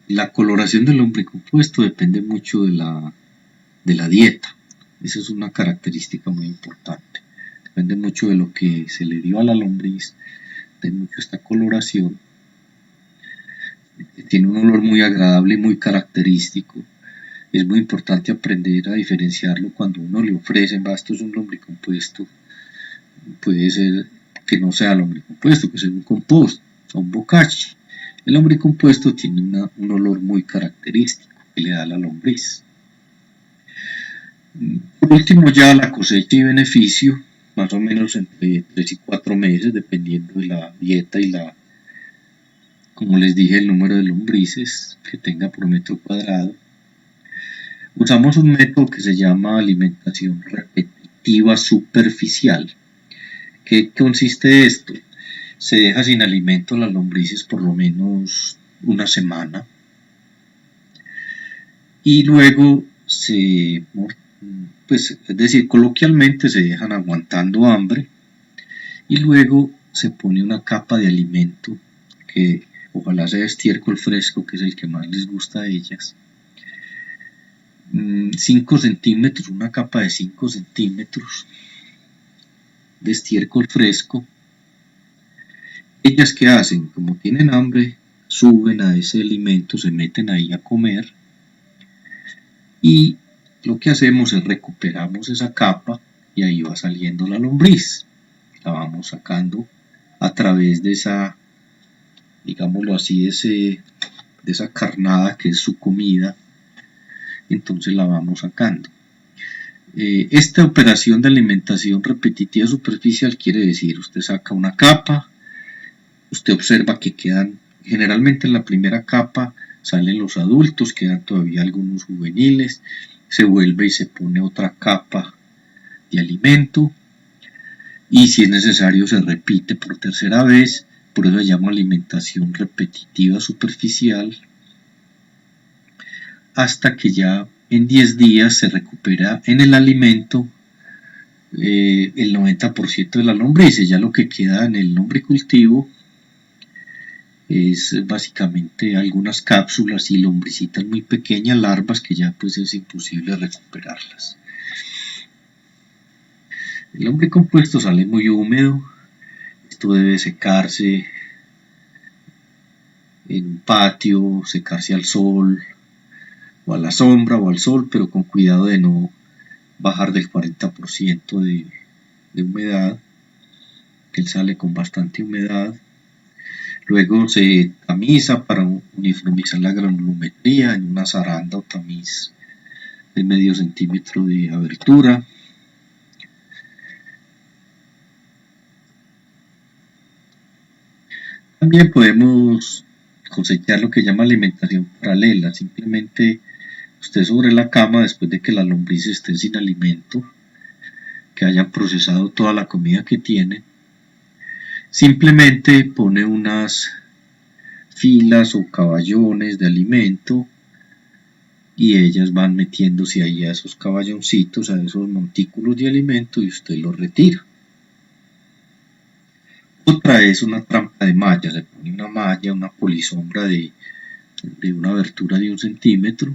La coloración del lombricompuesto depende mucho de la dieta. Esa es una característica muy importante. Depende mucho de lo que se le dio a la lombriz, de mucho esta coloración. Tiene un olor muy agradable y muy característico. Es muy importante aprender a diferenciarlo cuando uno le ofrecen, esto es un lombricompuesto, puede ser que no sea lombricompuesto, que sea un compost o un bocachi. El lombricompuesto tiene un olor muy característico que le da a la lombriz. Por último, ya la cosecha y beneficio, más o menos entre 3 y 4 meses, dependiendo de la dieta y como les dije, el número de lombrices que tenga por metro cuadrado. Usamos un método que se llama alimentación repetitiva superficial. ¿Qué consiste esto? Se deja sin alimento las lombrices por lo menos una semana y luego se pues es decir, coloquialmente se dejan aguantando hambre y luego se pone una capa de alimento que ojalá sea estiércol fresco, que es el que más les gusta a ellas. 5 centímetros, una capa de 5 centímetros de estiércol fresco. Ellas, ¿qué hacen? Como tienen hambre, suben a ese alimento, se meten ahí a comer y lo que hacemos es recuperamos esa capa y ahí va saliendo la lombriz. La vamos sacando a través de esa, digámoslo así, de esa carnada que es su comida. Entonces la vamos sacando. Esta operación de alimentación repetitiva superficial quiere decir, usted saca una capa, usted observa que quedan, generalmente en la primera capa salen los adultos, quedan todavía algunos juveniles, se vuelve y se pone otra capa de alimento y si es necesario se repite por tercera vez, por eso se llama alimentación repetitiva superficial, hasta que ya en 10 días se recupera en el alimento el 90% de las lombrices. Ya lo que queda en el lombricultivo es básicamente algunas cápsulas y lombricitas muy pequeñas, larvas que ya pues es imposible recuperarlas. El lombricompuesto sale muy húmedo, esto debe secarse en un patio, secarse al sol o a la sombra o al sol, pero con cuidado de no bajar del 40% de humedad, que él sale con bastante humedad. Luego se tamiza para uniformizar la granulometría en una zaranda o tamiz de medio centímetro de abertura. También podemos cosechar lo que llama alimentación paralela, simplemente usted sobre la cama, después de que las lombrices estén sin alimento, que hayan procesado toda la comida que tienen, simplemente pone unas filas o caballones de alimento y ellas van metiéndose ahí a esos caballoncitos, a esos montículos de alimento y usted los retira. Otra es una trampa de malla, se pone una malla, una polisombra de una abertura de 1 centímetro,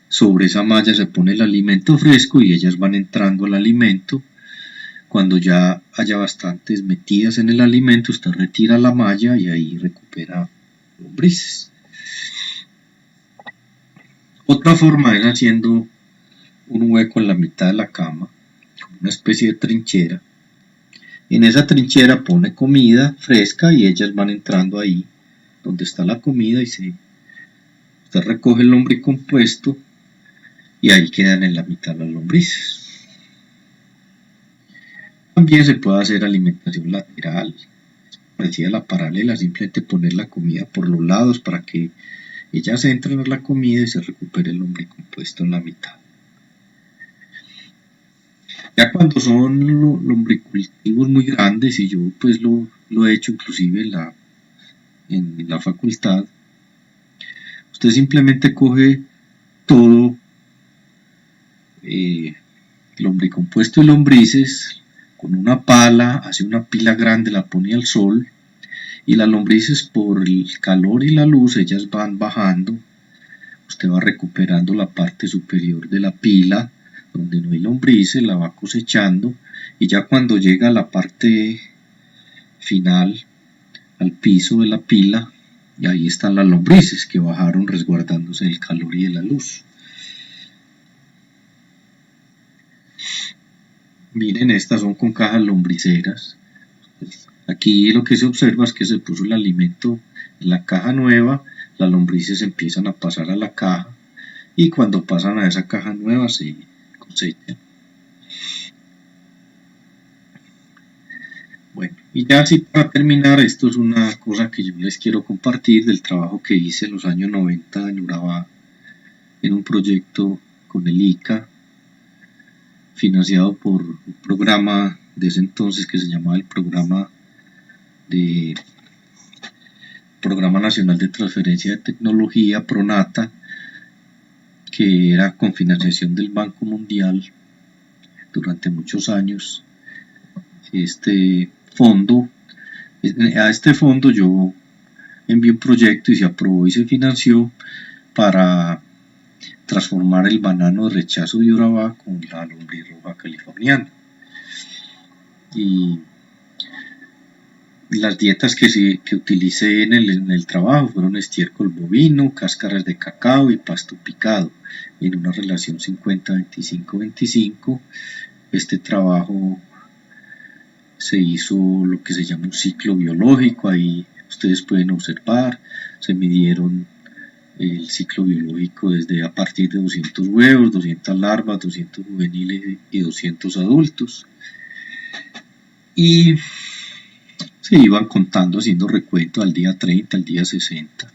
sobre esa malla se pone el alimento fresco y ellas van entrando al alimento. Cuando ya haya bastantes metidas en el alimento, usted retira la malla y ahí recupera lombrices. Otra forma es haciendo un hueco en la mitad de la cama, como una especie de trinchera. En esa trinchera pone comida fresca y ellas van entrando ahí donde está la comida y usted recoge el lombricompuesto y ahí quedan en la mitad las lombrices. También se puede hacer alimentación lateral, parecida a la paralela, simplemente poner la comida por los lados para que ellas entren a la comida y se recupere el lombricompuesto en la mitad. Ya cuando son lombricultivos muy grandes, y yo pues lo he hecho inclusive en la facultad, usted simplemente coge todo lombricompuesto y lombrices con una pala, hace una pila grande, la pone al sol y las lombrices por el calor y la luz ellas van bajando, usted va recuperando la parte superior de la pila donde no hay lombrices, la va cosechando y ya cuando llega a la parte final, al piso de la pila, y ahí están las lombrices que bajaron resguardándose del calor y de la luz. Miren, estas son con cajas lombriceras. Aquí lo que se observa es que se puso el alimento en la caja nueva, las lombrices empiezan a pasar a la caja y cuando pasan a esa caja nueva se cosechan. Bueno, y ya así para terminar, esto es una cosa que yo les quiero compartir del trabajo que hice en los años 90 en Urabá, en un proyecto con el ICA, financiado por un programa de ese entonces que se llamaba el Programa Nacional de Transferencia de Tecnología, PRONATA, que era con financiación del Banco Mundial durante muchos años este fondo. A este fondo yo envié un proyecto y se aprobó y se financió para transformar el banano de rechazo de Urabá con la lombriz roja californiana. Y las dietas que utilicé en el trabajo fueron estiércol bovino, cáscaras de cacao y pasto picado, en una relación 50-25-25. Este trabajo se hizo lo que se llama un ciclo biológico, ahí ustedes pueden observar, se midieron el ciclo biológico desde a partir de 200 huevos, 200 larvas, 200 juveniles y 200 adultos. Y se iban contando, haciendo recuento al día 30, al día 60.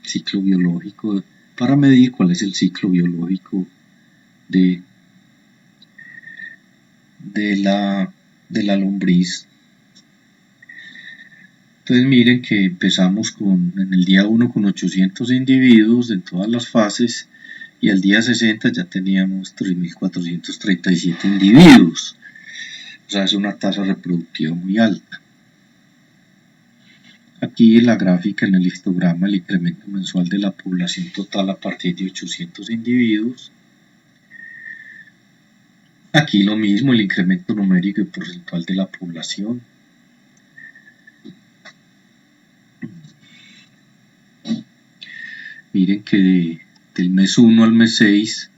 Ciclo biológico, para medir cuál es el ciclo biológico de la lombriz. Entonces miren que empezamos en el día 1 con 800 individuos en todas las fases y al día 60 ya teníamos 3.437 individuos. O sea, es una tasa reproductiva muy alta. Aquí en la gráfica, en el histograma, el incremento mensual de la población total a partir de 800 individuos. Aquí lo mismo, el incremento numérico y porcentual de la población. Miren que del mes 1 al mes 6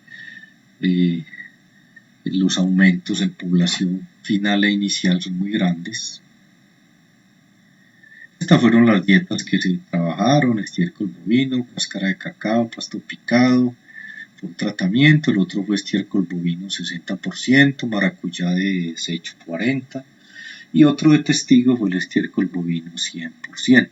los aumentos en población final e inicial son muy grandes. Estas fueron las dietas que se trabajaron: estiércol bovino, cáscara de cacao, pasto picado, fue un tratamiento. El otro fue estiércol bovino 60%, maracuyá de desecho 40%, y otro de testigo fue el estiércol bovino 100%.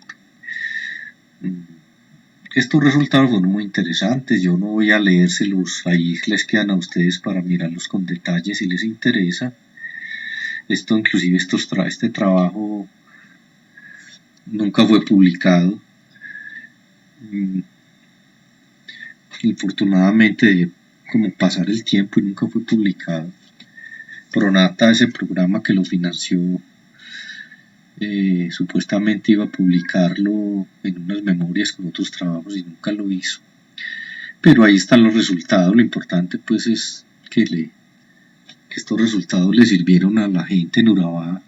Estos resultados fueron muy interesantes, yo no voy a leérselos, ahí les quedan a ustedes para mirarlos con detalle si les interesa. Esto inclusive este trabajo nunca fue publicado. Infortunadamente, como pasar el tiempo y nunca fue publicado. Pronata, ese programa que lo financió, supuestamente iba a publicarlo en unas memorias con otros trabajos y nunca lo hizo. Pero ahí están los resultados. Lo importante pues es que estos resultados le sirvieron a la gente en Urabá.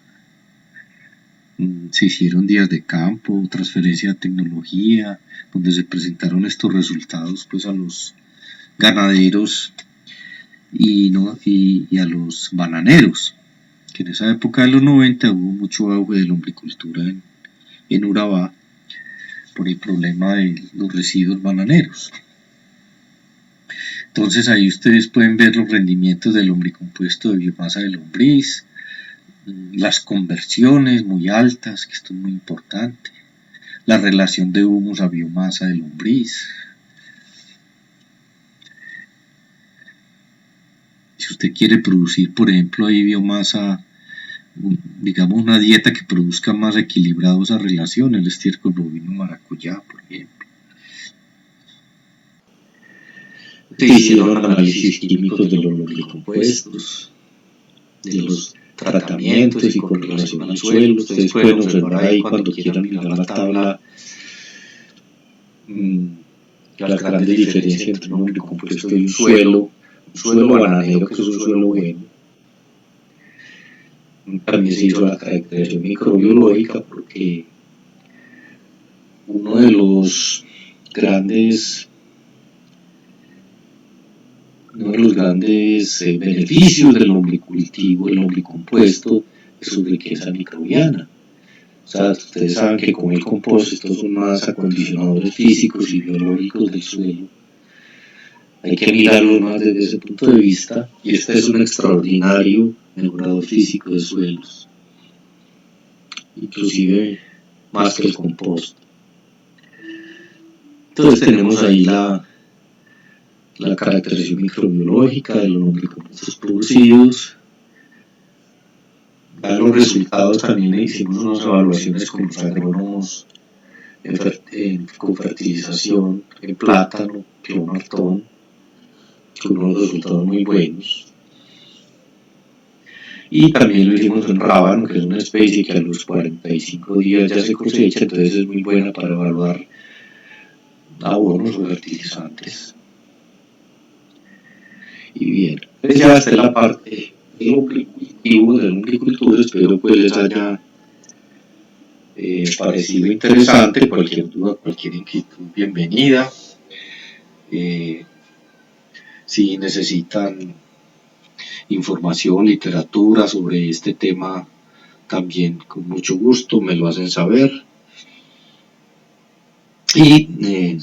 Se hicieron días de campo, transferencia de tecnología, donde se presentaron estos resultados pues a los ganaderos y a los bananeros, que en esa época de los 90 hubo mucho auge de lombricultura en Urabá por el problema de los residuos bananeros. Entonces ahí ustedes pueden ver los rendimientos del lombricompuesto de biomasa de lombriz, las conversiones muy altas, que esto es muy importante, la relación de humus a biomasa de lombriz. Si usted quiere producir, por ejemplo, ahí biomasa, digamos una dieta que produzca más equilibrado esa relación, el estiércol bovino maracuyá, por ejemplo. Se hicieron análisis químicos de los lombricompuestos, de los tratamientos y con relación al suelo. Ustedes pueden observar ahí cuando quieran mirar la tabla las grandes diferencias entre un lombricompuesto y un suelo bananero, que es un suelo bueno. También se hizo la caracterización microbiológica porque uno de los grandes beneficios del lombricultivo, el lombricompuesto, es su riqueza microbiana. O sea, ustedes saben que con el compost estos son más acondicionadores físicos y biológicos del suelo. Hay que mirarlo más desde ese punto de vista, y este es un extraordinario mejorador físico de suelos, inclusive más que el compost. Entonces tenemos ahí la caracterización microbiológica de los lombricompuestos producidos. A los resultados también hicimos unas evaluaciones con los agrónomos con fertilización en plátano, clomartón, con unos resultados muy buenos. Y también lo hicimos en rábano, que es una especie que a los 45 días ya se cosecha, entonces es muy buena para evaluar abonos o fertilizantes. Y bien, pues ya está en la parte del lombricultivo, de la lombricultura. Espero pues les haya parecido interesante. Cualquier duda, cualquier inquietud, bienvenida. Si necesitan información, literatura sobre este tema, también con mucho gusto me lo hacen saber. Y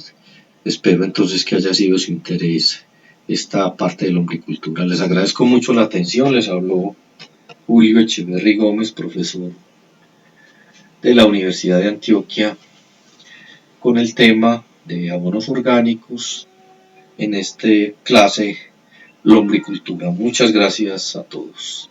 espero entonces que haya sido su interés esta parte de la lombricultura. Les agradezco mucho la atención. Les habló Julio Echeverry Gómez, profesor de la Universidad de Antioquia, con el tema de abonos orgánicos en esta clase lombricultura. Muchas gracias a todos.